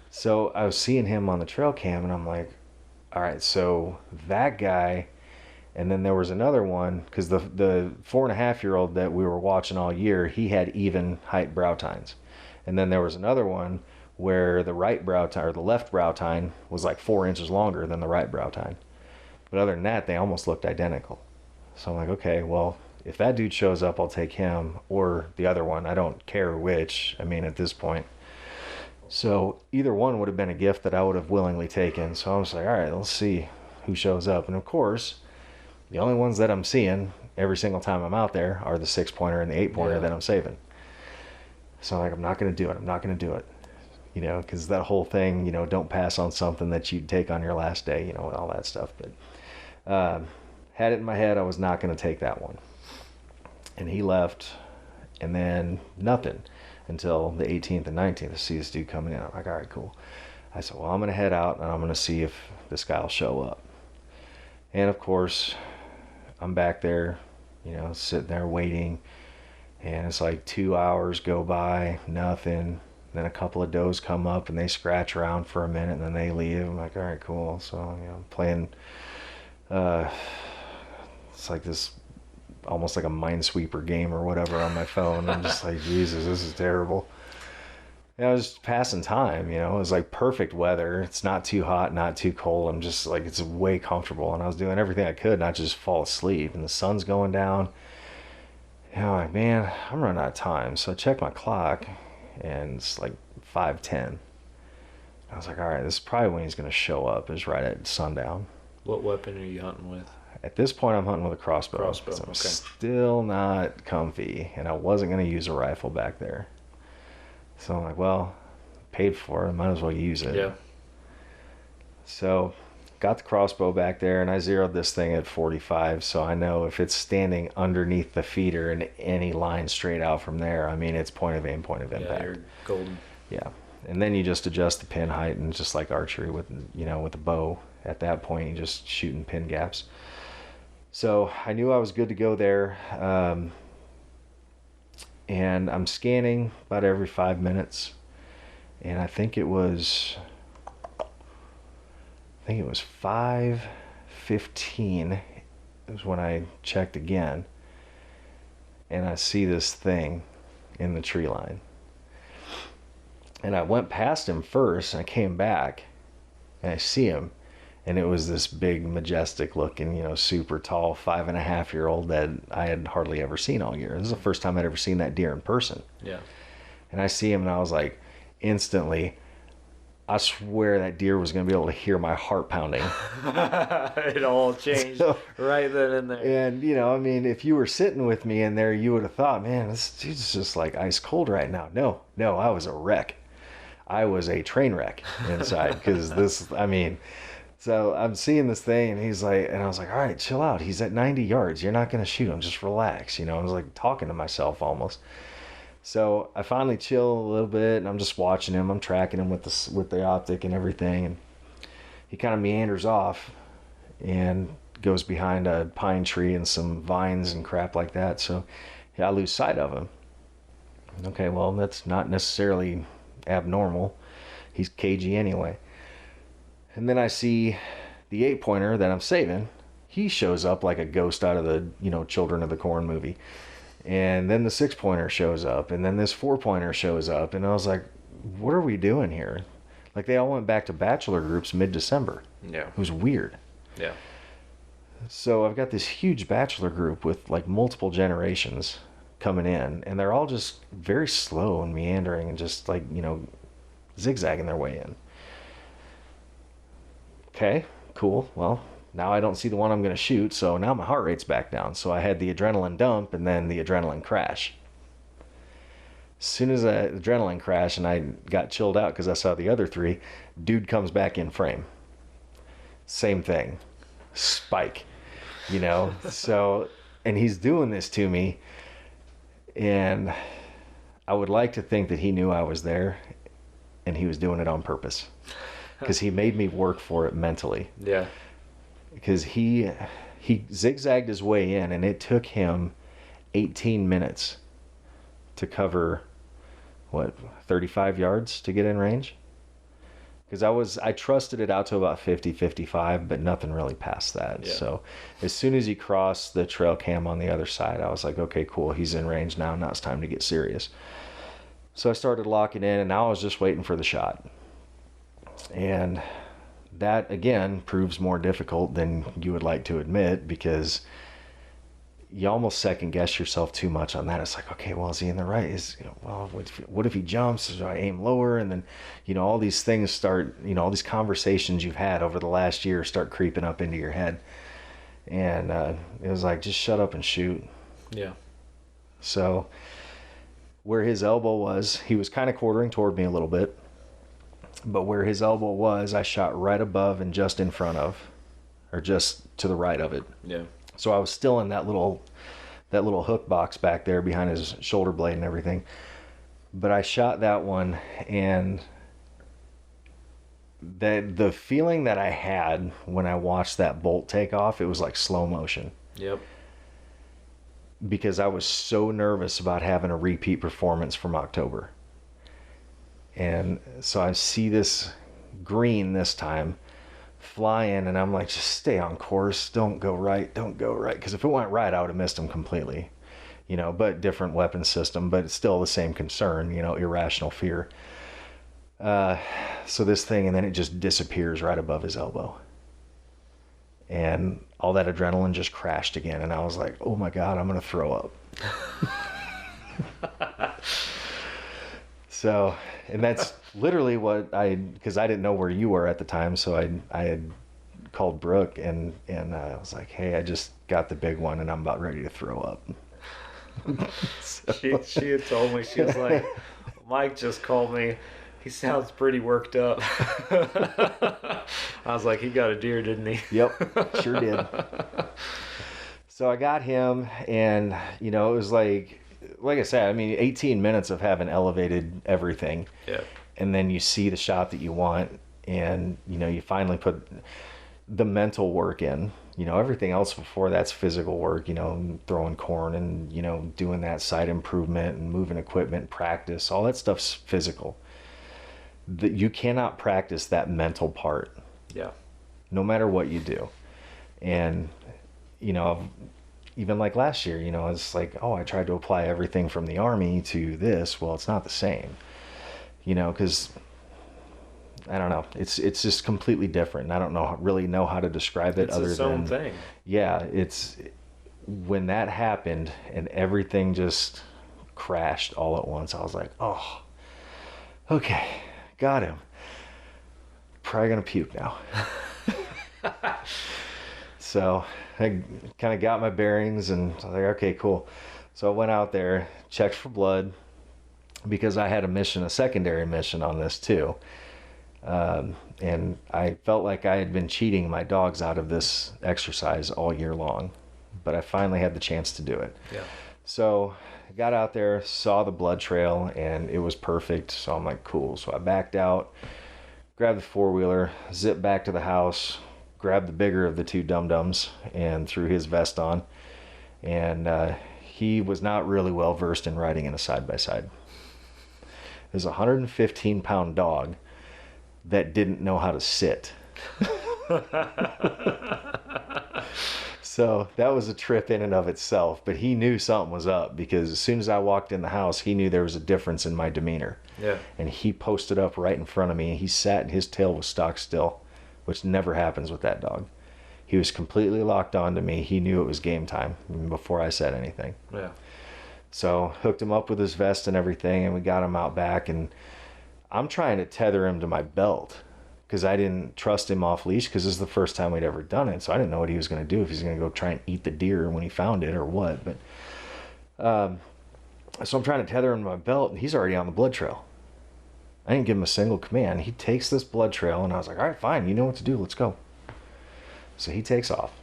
So I was seeing him on the trail cam, and I'm like, all right, so that guy, and then there was another one, because the 4.5-year-old that we were watching all year, he had even height brow tines. And then there was another one where the right brow tine, or the left brow tine, was like 4 inches longer than the right brow tine. But other than that, they almost looked identical. So I'm like, okay, well, if that dude shows up, I'll take him, or the other one. I don't care which, I mean, at this point. So either one would have been a gift that I would have willingly taken. So I was like, all right, let's see who shows up. And of course, the only ones that I'm seeing every single time I'm out there are the 6-pointer and the 8-pointer that I'm saving. So I'm like, I'm not going to do it. Because that whole thing, don't pass on something that you'd take on your last day, and all that stuff. But had it in my head, I was not going to take that one. And he left, and then nothing until the 18th and 19th. I see this dude coming in. I'm like, all right, cool. I said, well, I'm going to head out, and I'm going to see if this guy will show up. And of course, I'm back there, sitting there waiting. And it's like 2 hours go by, nothing. Then a couple of does come up and they scratch around for a minute and then they leave. I'm like, all right, cool. So, I'm playing, it's like this, almost like a Minesweeper game or whatever on my phone. I'm just like, Jesus, this is terrible. And I was just passing time, it was like perfect weather. It's not too hot, not too cold. I'm just like, it's way comfortable. And I was doing everything I could not just fall asleep. And the sun's going down. And I'm like, man, I'm running out of time. So I checked my clock, and it's like 5:10. I was like, all right, this is probably when he's going to show up, is right at sundown. What weapon are you hunting with? At this point, I'm hunting with a crossbow. So I'm still not comfy, and I wasn't going to use a rifle back there. So I'm like, well, paid for it, I might as well use it. Yeah. So got the crossbow back there, and I zeroed this thing at 45, so I know if it's standing underneath the feeder and any line straight out from there, I mean, it's point of aim, point of impact. Yeah, you're golden. Yeah. And then you just adjust the pin height, and just like archery with a bow, at that point, you're just shooting pin gaps. So I knew I was good to go there. And I'm scanning about every 5 minutes. And I think it was 5:15 is when I checked again. And I see this thing in the tree line. And I went past him first, and I came back, and I see him. And it was this big, majestic looking, super tall 5.5-year-old that I had hardly ever seen all year. This is the first time I'd ever seen that deer in person. Yeah. And I see him, and I was like, instantly, I swear that deer was going to be able to hear my heart pounding. It all changed right then and there. And, you know, I mean, if you were sitting with me in there, you would have thought, man, this dude's just like ice cold right now. No, I was a wreck. I was a train wreck inside because so I'm seeing this thing and he's like, and I was like, all right, chill out. He's at 90 yards. You're not going to shoot him. Just relax. You know, I was like talking to myself almost. So I finally chill a little bit and I'm just watching him. I'm tracking him with the optic and everything. And he kind of meanders off and goes behind a pine tree and some vines and crap like that. So I lose sight of him. Okay, well, that's not necessarily abnormal. He's cagey anyway. And then I see the 8-pointer that I'm saving. He shows up like a ghost out of the, you know, Children of the Corn movie. And then the 6-pointer shows up, and then this 4-pointer shows up, and I was like, what are we doing here? Like, they all went back to bachelor groups mid-December. Yeah. It was weird. Yeah. So I've got this huge bachelor group with like multiple generations coming in, and they're all just very slow and meandering and just like, you know, zigzagging their way in. Okay, cool. Well, now I don't see the one I'm going to shoot, so now my heart rate's back down. So I had the adrenaline dump and then the adrenaline crash. As soon as the adrenaline crash and I got chilled out because I saw the other 3, dude comes back in frame. Same thing. Spike. You know? So, and he's doing this to me, and I would like to think that he knew I was there and he was doing it on purpose. Because he made me work for it mentally. Yeah. Because he zigzagged his way in, and it took him 18 minutes to cover, 35 yards to get in range? Because I trusted it out to about 50, 55, but nothing really past that. Yeah. So as soon as he crossed the trail cam on the other side, I was like, okay, cool, he's in range now. Now it's time to get serious. So I started locking in, and now I was just waiting for the shot. And that, again, proves more difficult than you would like to admit, because you almost second guess yourself too much on that. It's like, okay, well, is he in the right? What if he jumps? Do I aim lower? And then, you know, all these things start, you know, all these conversations you've had over the last year start creeping up into your head. And it was like, just shut up and shoot. Yeah. So where his elbow was, he was kind of quartering toward me a little bit. But where his elbow was, I shot right above and just in front of, or just to the right of it. Yeah. So I was still in that little hook box back there behind his shoulder blade and everything. But I shot that one, and the feeling that I had when I watched that bolt take off, it was like slow motion. Yep. Because I was so nervous about having a repeat performance from October. And so I see this green this time fly in, and I'm like, just stay on course. Don't go right. Because if it went right, I would have missed him completely. You know, but different weapon system, but it's still the same concern, you know, irrational fear. So this thing, and then it just disappears right above his elbow. And all that adrenaline just crashed again. And I was like, oh my God, I'm going to throw up. So, and that's literally what because I didn't know where you were at the time, so I had called Brooke and I was like, hey, I just got the big one and I'm about ready to throw up. So. She had told me, she was like, Mike just called me. He sounds pretty worked up. I was like, he got a deer, didn't he? Yep, sure did. So I got him, and, you know, it was like I said, I mean, 18 minutes of having elevated everything. Yeah. And then you see the shot that you want, and, you know, you finally put the mental work in. You know, everything else before that's physical work, you know, throwing corn and, you know, doing that site improvement and moving equipment, practice, all that stuff's physical. That you cannot practice that mental part. Yeah. No matter what you do. And, you know, even like last year, you know, it's like, oh, I tried to apply everything from the Army to this. Well, it's not the same, you know, because I don't know. It's just completely different. And I don't really know how to describe it. It's its own thing. Yeah, it's when that happened and everything just crashed all at once. I was like, oh, okay, got him. probably going to puke now. So I kind of got my bearings and I was like, okay, cool. So I went out there, checked for blood, because I had a secondary mission on this too. And I felt like I had been cheating my dogs out of this exercise all year long, but I finally had the chance to do it. Yeah. So I got out there, saw the blood trail, and it was perfect. So I'm like, cool. So I backed out, grabbed the four-wheeler, zipped back to the house, grabbed the bigger of the two dum-dums and threw his vest on. And he was not really well versed in riding in a side-by-side. It was a 115-pound dog that didn't know how to sit. So that was a trip in and of itself, but he knew something was up, because as soon as I walked in the house, he knew there was a difference in my demeanor. Yeah. And he posted up right in front of me, and he sat and his tail was stock still, which never happens with that dog. He was completely locked on to me. He knew it was game time before I said anything. Yeah. So hooked him up with his vest and everything, and we got him out back, and I'm trying to tether him to my belt because I didn't trust him off leash, because this is the first time we'd ever done it. So I didn't know what he was going to do, if he's going to go try and eat the deer when he found it or what. But so I'm trying to tether him to my belt, and he's already on the blood trail. I didn't give him a single command. He takes this blood trail, and I was like, all right, fine, you know what to do, let's go. So he takes off.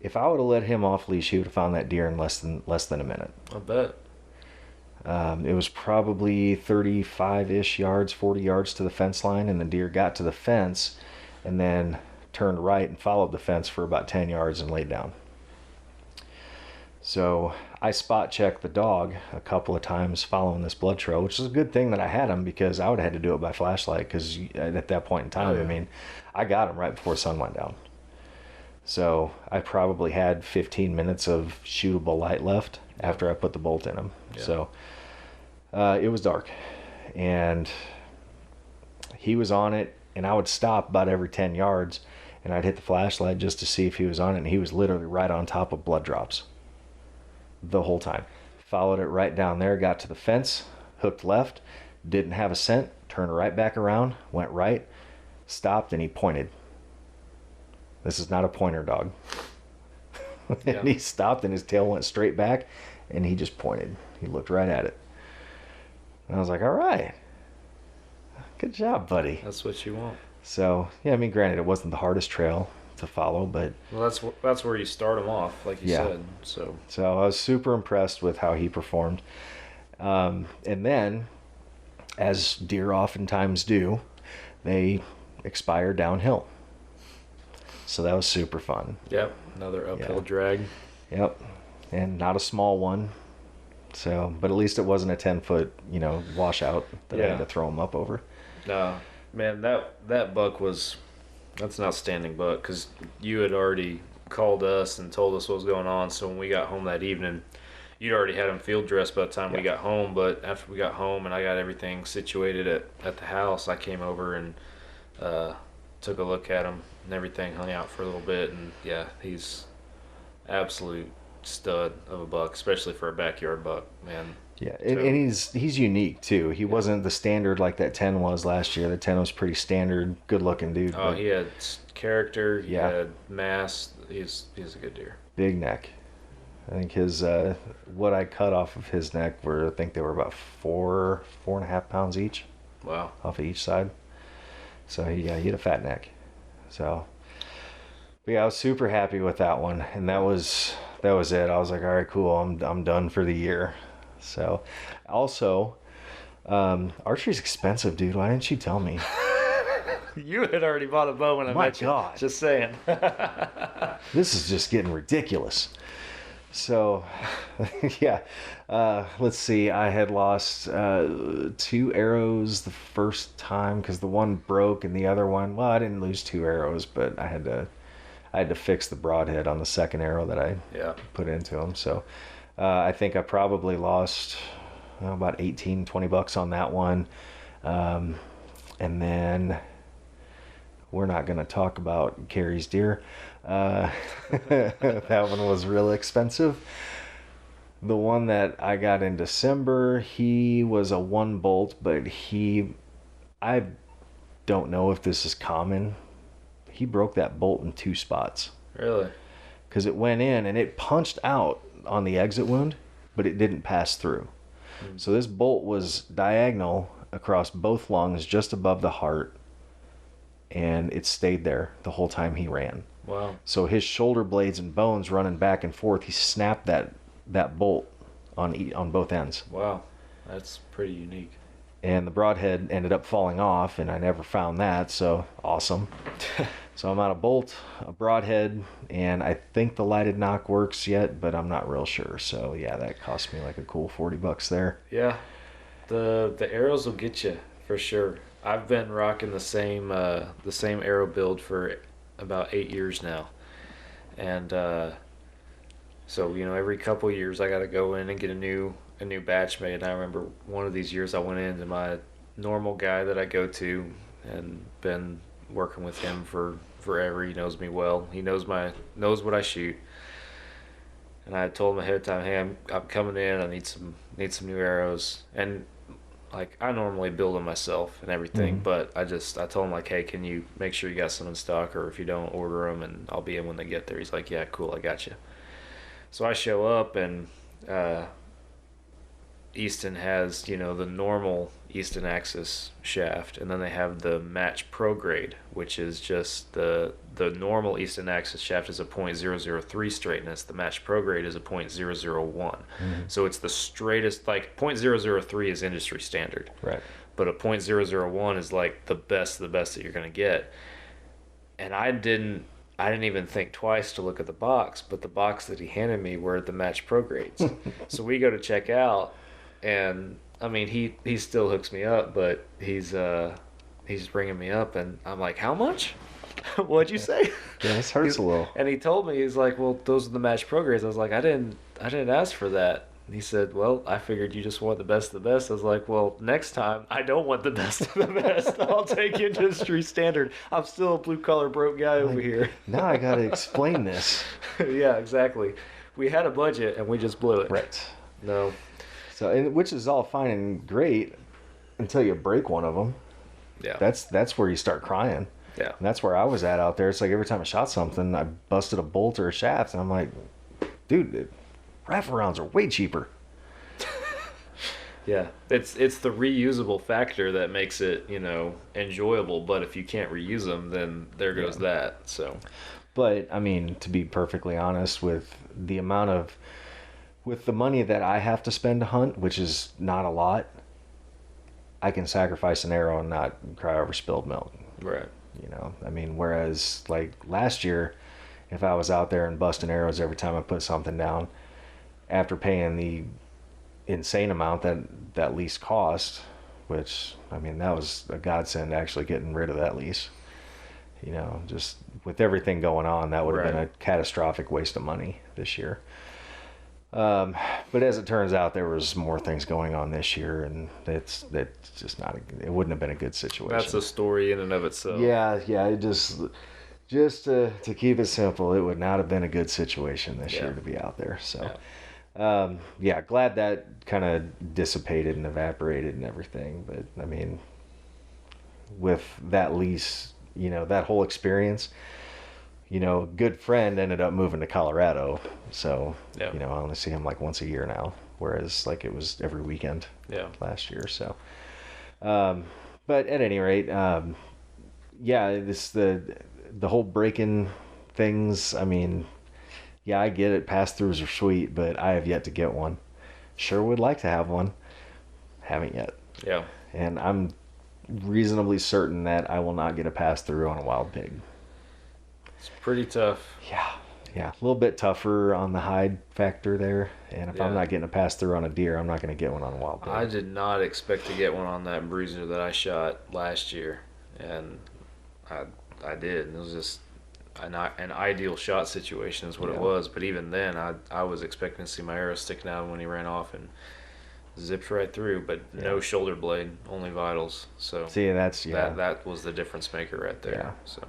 If I would have let him off leash, he would have found that deer in less than a minute. I bet. It was probably 35-ish yards, 40 yards to the fence line, and the deer got to the fence and then turned right and followed the fence for about 10 yards and laid down. So I spot checked the dog a couple of times following this blood trail, which is a good thing that I had him, because I would have had to do it by flashlight, because at that point in time, Oh, yeah. I mean, I got him right before the sun went down. So I probably had 15 minutes of shootable light left after I put the bolt in him. Yeah. So it was dark, and he was on it, and I would stop about every 10 yards, and I'd hit the flashlight just to see if he was on it, and he was literally right on top of blood drops the whole time. Followed it right down there, got to the fence, hooked left, didn't have a scent, turned right back around, went right, stopped, and he pointed. This is not a pointer dog. Yeah. And he stopped, and his tail went straight back, and he just pointed. He looked right at it. And I was like, all right, good job, buddy. That's what you want. So, yeah, I mean, granted, it wasn't the hardest trail to follow, but Well, that's where you start them off, like you Yeah. said. So I was super impressed with how he performed. And then, as deer oftentimes do, they expire downhill. So that was super fun. yep, another uphill Yeah. drag. Yep. And not a small one. So, but at least it wasn't a 10-foot, washout that I Yeah. had to throw him up over. No, man, that buck that's an outstanding buck, because you had already called us and told us what was going on. So when we got home that evening, you'd already had him field dressed by the time we got home. But after we got home and I got everything situated at the house, I came over and took a look at him and everything, hung out for a little bit, and yeah, he's absolute stud of a buck, especially for a backyard buck, man. Yeah, and he's unique too. He wasn't the standard like that 10 was last year. The 10 was pretty standard, good looking dude. Oh, but he had character, he Yeah. had mass. He's a good deer. big neck. I think his what I cut off of his neck I think they were about 4.5 pounds each Wow. off of each side. So he had a fat neck. So, but yeah, I was super happy with that one, and that was it. I was like, all right, cool. I'm done for the year. So, also, archery's expensive, dude. Why didn't you tell me? You had already bought a bow when I My met you. God. Just saying. This is just getting ridiculous. So, yeah, let's see. I had lost 2 arrows the first time because the one broke, and the other one, well, I didn't lose 2 arrows, but I had to fix the broadhead on the second arrow that I put into him. So, I think I probably lost about $18-20 on that one. And then we're not going to talk about Carrie's deer. That one was real expensive. The one that I got in December, he was a 1 bolt, but I don't know if this is common. He broke that bolt in 2 spots. Really? Because it went in and it punched out on the exit wound, but it didn't pass through. So this bolt was diagonal across both lungs, just above the heart, and it stayed there the whole time he ran. Wow. So his shoulder blades and bones running back and forth, he snapped that bolt on both ends. Wow. That's pretty unique. And the broadhead ended up falling off, and I never found that, so awesome. So I'm out a bolt, a broadhead, and I think the lighted knock works yet, but I'm not real sure. So yeah, that cost me like a cool $40 there. Yeah. The arrows will get you for sure. I've been rocking the same arrow build for about 8 years now. And so, you know, every couple of years I got to go in and get a new batch made. And I remember one of these years I went into my normal guy that I go to and been working with him for forever. He knows me well. He knows what I shoot. And I told him ahead of time, hey, I'm coming in. I need some new arrows. And like I normally build them myself and everything, but I told him like, hey, can you make sure you got some in stock, or if you don't, order them and I'll be in when they get there. He's like, yeah, cool, I got you. So I show up and Easton has, you know, the normal Easton Axis shaft, and then they have the Match Pro Grade, which is just the normal Easton Axis shaft is a .003 straightness. The Match Pro Grade is a .001. So it's the straightest, like .003 is industry standard. Right. But a .001 is like the best that you're going to get. And I didn't even think twice to look at the box, but the box that he handed me were the Match Pro Grades. So we go to check out, and I mean, he still hooks me up, but he's ringing me up, and I'm like, how much? What'd you say? Yeah, this hurts a little. And he told me, he's like, well, those are the Match Pro Grades. I was like, I didn't ask for that. And he said, well, I figured you just want the best of the best. I was like, well, next time I don't want the best of the best. I'll take industry standard. I'm still a blue collar broke guy over here. Now I gotta explain this. Yeah, exactly. We had a budget and we just blew it. Right. No. So, which is all fine and great until you break one of them. Yeah. That's where you start crying. Yeah. And that's where I was at out there. It's like every time I shot something, I busted a bolt or a shaft, and I'm like, dude, rifle rounds are way cheaper. Yeah. It's the reusable factor that makes it, you know, enjoyable. But if you can't reuse them, then there goes that. So. But I mean, to be perfectly honest, with the money that I have to spend to hunt, which is not a lot, I can sacrifice an arrow and not cry over spilled milk. Right. You know, I mean, whereas like last year, if I was out there and busting arrows every time I put something down, after paying the insane amount that lease cost, which, I mean, that was a godsend actually getting rid of that lease. You know, just with everything going on, that would have been a catastrophic waste of money this year. But as it turns out, there was more things going on this year, and it's just not. It wouldn't have been a good situation. That's a story in and of itself. Yeah. It just to keep it simple, it would not have been a good situation this year to be out there. So, glad that kind of dissipated and evaporated and everything. But I mean, with that lease, you know, that whole experience. You know, a good friend ended up moving to Colorado, so you know, I only see him like once a year now, whereas like it was every weekend last year. So, but at any rate, the whole breaking things. I mean, yeah, I get it. Pass-throughs are sweet, but I have yet to get one. Sure would like to have one. Haven't yet. Yeah. And I'm reasonably certain that I will not get a pass-through on a wild pig. It's pretty tough. Yeah, a little bit tougher on the hide factor there. And if I'm not getting a pass through on a deer, I'm not going to get one on a wild pig. I did not expect to get one on that bruiser that I shot last year, and I did. And it was just an ideal shot situation is what it was. But even then, I was expecting to see my arrow sticking out when he ran off and zipped right through. But no shoulder blade, only vitals. So see, that was the difference maker right there. Yeah. So.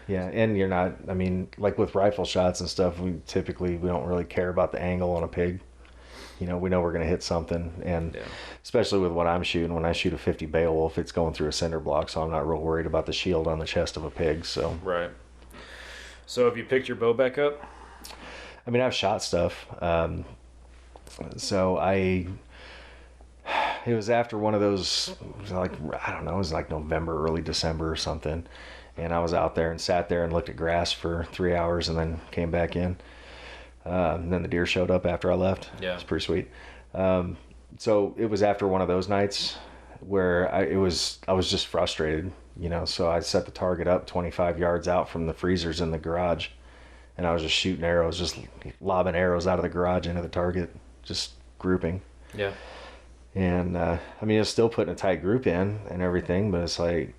Yeah, and you're not, I mean, like with rifle shots and stuff, we don't really care about the angle on a pig. we know we're going to hit something. And especially with what I'm shooting, when I shoot a 50 Beowulf, it's going through a cinder block, so I'm not real worried about the shield on the chest of a pig. So Right. So have you picked your bow back up? I mean, I've shot stuff. So it was after one of those, like, I don't know, it was like November, early December or something. And I was out there and sat there and looked at grass for 3 hours and then came back in. And then the deer showed up after I left. Yeah. It's pretty sweet. So it was after one of those nights where I was just frustrated, so I set the target up 25 yards out from the freezers in the garage. And I was just shooting arrows, just lobbing arrows out of the garage into the target, just grouping. Yeah. And, I mean, it's still putting a tight group in and everything, but it's like,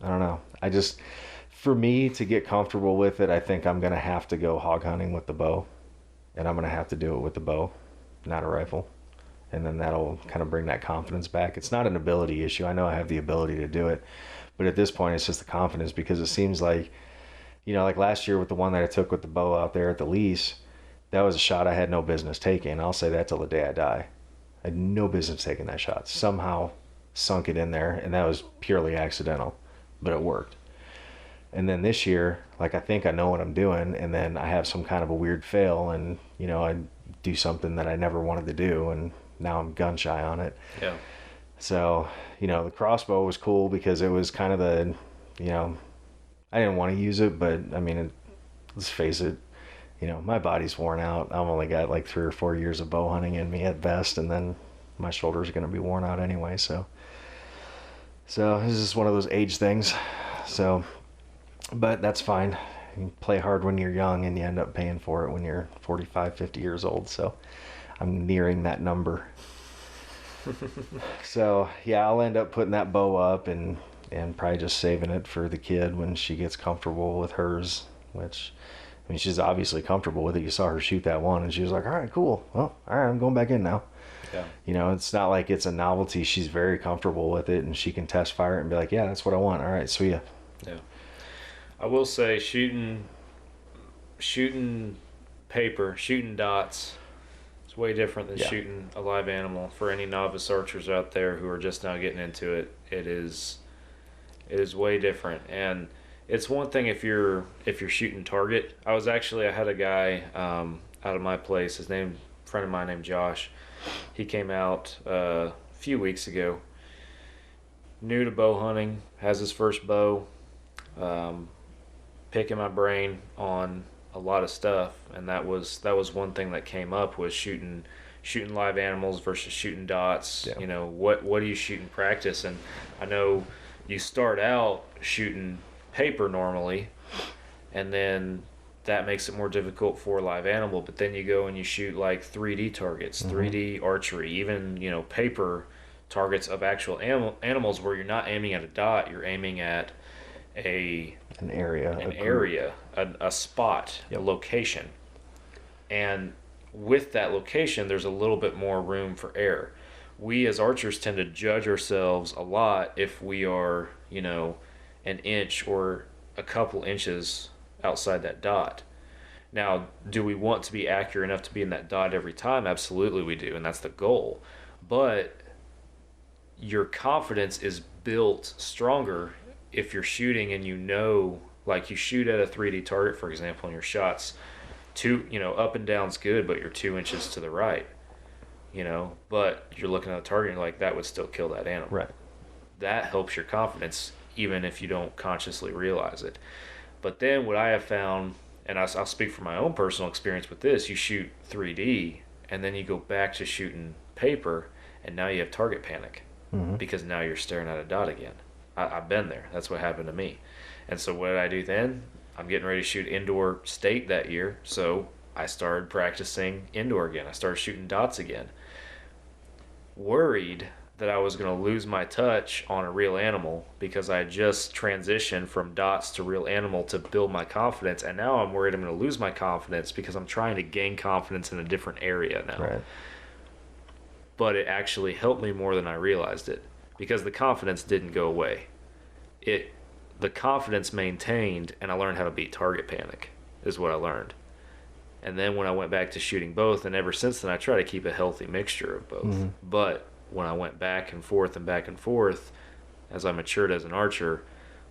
I don't know. For me to get comfortable with it, I think I'm going to have to go hog hunting with the bow. And I'm going to have to do it with the bow, not a rifle. And then that'll kind of bring that confidence back. It's not an ability issue. I know I have the ability to do it. But at this point, it's just the confidence, because it seems like, like last year with the one that I took with the bow out there at the lease, that was a shot I had no business taking. I'll say that till the day I die. I had no business taking that shot. Somehow sunk it in there, and that was purely accidental, but it worked. And then this year, like, I think I know what I'm doing, and then I have some kind of a weird fail, and I do something that I never wanted to do, and now I'm gun shy on it. Yeah. So, the crossbow was cool because it was kind of the, I didn't want to use it, but I mean, let's face it, my body's worn out. I've only got like 3 or 4 years of bow hunting in me at best, and then my shoulders are going to be worn out anyway. So this is one of those age things. So, but that's fine. You play hard when you're young, and you end up paying for it when you're 45, 50 years old. So I'm nearing that number. So yeah, I'll end up putting that bow up and probably just saving it for the kid when she gets comfortable with hers, which, I mean, she's obviously comfortable with it. You saw her shoot that one, and she was like, all right, cool. Well, all right, I'm going back in now. Yeah. It's not like it's a novelty. She's very comfortable with it, and she can test fire it and be like, yeah, that's what I want. All right, sweet. Yeah. I will say shooting paper, shooting dots, it's way different than shooting a live animal. For any novice archers out there who are just now getting into it, it is way different. And it's one thing if you're shooting target. I had a guy out of my place, friend of mine named Josh. He came out a few weeks ago, new to bow hunting, has his first bow, picking my brain on a lot of stuff, and that was one thing that came up, was shooting live animals versus shooting dots. Yeah. What do you shoot in practice? And I know you start out shooting paper normally, and then that makes it more difficult for live animal, but then you go and you shoot like 3D targets, 3D archery, even paper targets of actual animals where you're not aiming at a dot, you're aiming at an area, a spot, a location. And with that location, there's a little bit more room for error. We as archers tend to judge ourselves a lot if we are, an inch or a couple inches outside that dot. Now, do we want to be accurate enough to be in that dot every time? Absolutely we do, and that's the goal. But your confidence is built stronger if you're shooting and like you shoot at a 3D target, for example, and your shots up and down's good, but you're 2 inches to the right, but you're looking at the target and you're like, that would still kill that animal. Right. That helps your confidence, even if you don't consciously realize it. But then what I have found, and I'll speak from my own personal experience with this, you shoot 3D and then you go back to shooting paper, and now you have target panic because now you're staring at a dot again. I've been there. That's what happened to me. And so what did I do then? I'm getting ready to shoot indoor state that year, so I started practicing indoor again. I started shooting dots again. Worried that I was going to lose my touch on a real animal because I had just transitioned from dots to real animal to build my confidence, and now I'm worried I'm going to lose my confidence because I'm trying to gain confidence in a different area now. Right. But it actually helped me more than I realized it, because the confidence didn't go away. The confidence maintained, and I learned how to beat target panic, is what I learned. And then when I went back to shooting both, and ever since then I try to keep a healthy mixture of both. But when I went back and forth as I matured as an archer,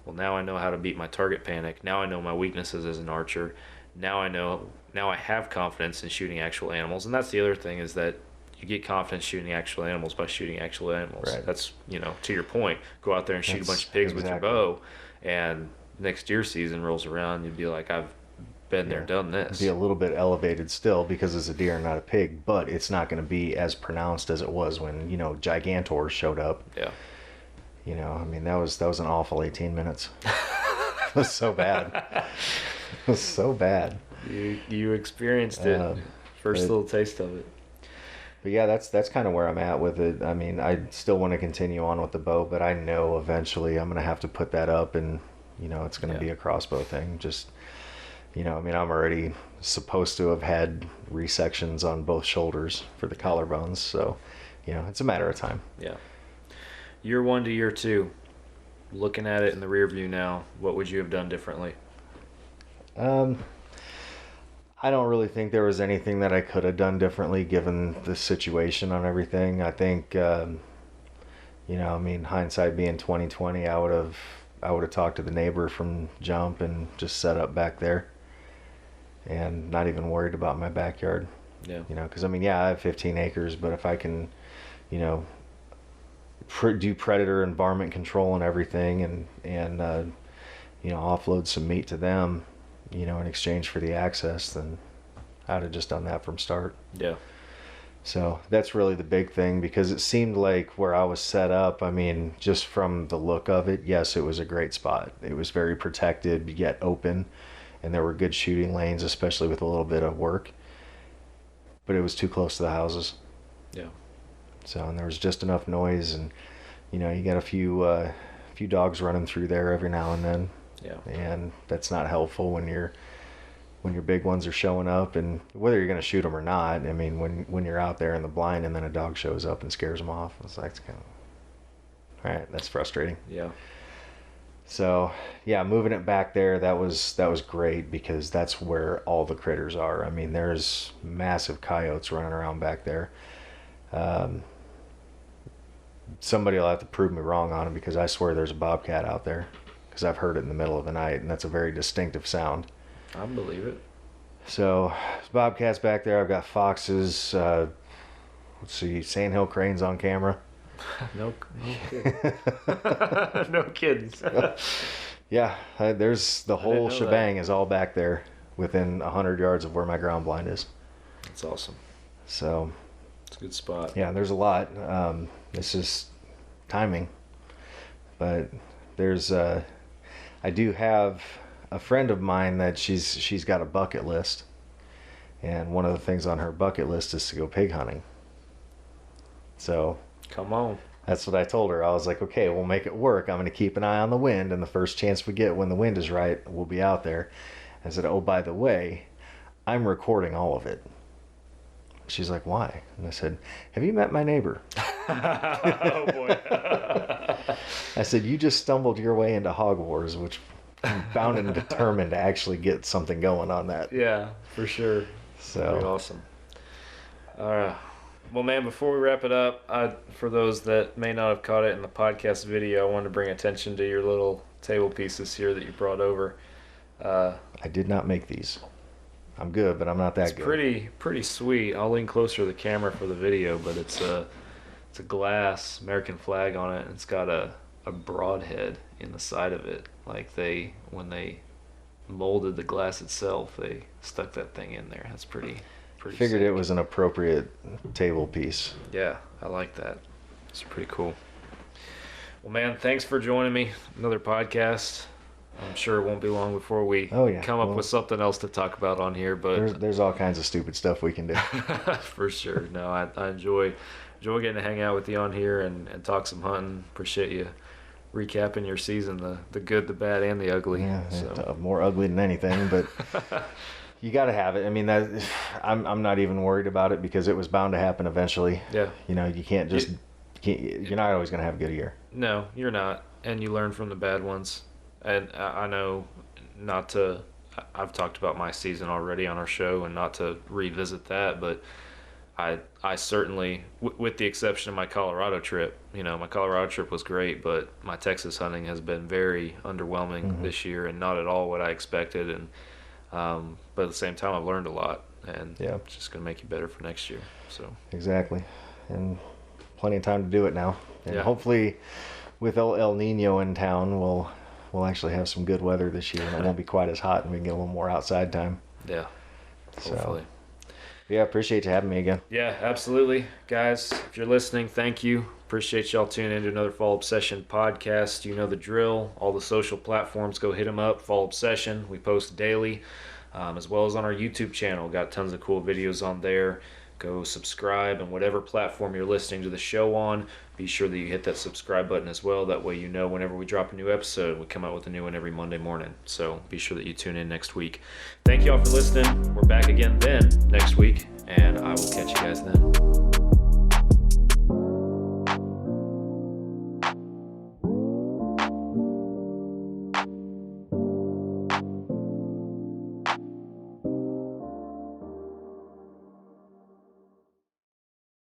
well, now I know how to beat my target panic. Now I know my weaknesses as an archer. Now I have confidence in shooting actual animals. And that's the other thing, is that you get confidence shooting actual animals by shooting actual animals. Right. That's, to your point, go out there and shoot a bunch of pigs with your bow, and next deer season rolls around, you'd be like, I've been there, done this. Be a little bit elevated still because it's a deer, not a pig, but it's not going to be as pronounced as it was when, Gigantors showed up. Yeah. I mean, that was an awful 18 minutes. It was so bad. It was so bad. You experienced it. First little taste of it. But yeah, that's kind of where I'm at with it. I mean, I still want to continue on with the bow, but I know eventually I'm going to have to put that up, and it's going to be a crossbow thing. Just I mean, I'm already supposed to have had resections on both shoulders for the collarbones, so it's a matter of time. Yeah. Year 1 to year 2, looking at it in the rear view now, what would you have done differently? I don't really think there was anything that I could have done differently given the situation on everything. I think, I mean, hindsight being 2020, I would have talked to the neighbor from jump and just set up back there and not even worried about my backyard. Yeah. Because I mean, I have 15 acres, but if I can, do predator and varmint control and everything, and offload some meat to them, in exchange for the access, then I'd have just done that from start. Yeah. So that's really the big thing, because it seemed like where I was set up, I mean, just from the look of it, yes, it was a great spot. It was very protected yet open, and there were good shooting lanes, especially with a little bit of work. But it was too close to the houses. Yeah. So, and there was just enough noise, and you got a few dogs running through there every now and then. Yeah. And that's not helpful when your big ones are showing up, and whether you're going to shoot them or not. I mean, when you're out there in the blind and then a dog shows up and scares them off, it's like, all right, that's frustrating. Yeah. So yeah, moving it back there, that was great, because that's where all the critters are. I mean, there's massive coyotes running around back there. Somebody will have to prove me wrong on it, because I swear there's a bobcat out there, because I've heard it in the middle of the night, and that's a very distinctive sound. I believe it. So there's bobcats back there. I've got foxes. Let's see, sandhill cranes on camera. No kidding. No kidding. Yeah, there's the whole shebang is all back there within 100 yards of where my ground blind is. That's awesome. So It's a good spot. yeah, there's a lot. It's just timing. But there's I do have a friend of mine that she's got a bucket list, and one of the things on her bucket list is to go pig hunting. So Come on. that's what I told her. I was like, okay, we'll make it work. I'm going to keep an eye on the wind, and the first chance we get when the wind is right, we'll be out there. I said, oh, by the way, I'm recording all of it. She's like, why? And I said, have you met my neighbor? Oh, boy. I said, you just stumbled your way into hog wars, which I'm bound and determined to actually get something going on that. Yeah, for sure. Pretty So awesome. Well, man, before we wrap it up, for those that may not have caught it in the podcast video, I wanted to bring attention to your little table pieces here that you brought over. I did not make these. I'm good, but I'm not that It's good. pretty sweet. I'll lean closer to the camera for the video, but it's a glass American flag on it, and it's got a broadhead in the side of it. Like when they molded the glass itself, they stuck that thing in there. That's pretty Figured sick. it was an appropriate table piece. Yeah, I like that. It's pretty cool. Well, man, thanks for joining me. Another podcast. I'm sure it won't be long before we come up with something else to talk about on here. But There's all kinds of stupid stuff we can do. for sure. No, I enjoy getting to hang out with you on here and talk some hunting. Appreciate you recapping your season, the good, the bad, and the ugly. Yeah, So. more ugly than anything, but you got to have it. I mean, I'm not even worried about it, because it was bound to happen eventually. Yeah. You can't just you're not always going to have a good year. No, you're not, and you learn from the bad ones. And I know not to. I've talked about my season already on our show, and not to revisit that, but I certainly, with the exception of my Colorado trip, my Colorado trip was great, but my Texas hunting has been very underwhelming this year, and not at all what I expected. And but at the same time, I've learned a lot, and it's just going to make you better for next year. So exactly, and plenty of time to do it now, and Yeah. hopefully, with El Nino in town, we'll actually have some good weather this year, and it won't be quite as hot, and we can get a little more outside time. Yeah, hopefully. So, yeah, appreciate you having me again. Yeah, absolutely. Guys, if you're listening, thank you. Appreciate y'all tuning in to another Fall Obsession podcast. You know the drill. All the social platforms, go hit them up. Fall Obsession. We post daily, as well as on our YouTube channel. Got tons of cool videos on there. Go subscribe, and whatever platform you're listening to the show on, be sure that you hit that subscribe button as well. That way you know whenever we drop a new episode. We come out with a new one every Monday morning. So be sure that you tune in next week. Thank you all for listening. We're back again then next week, and I will catch you guys then.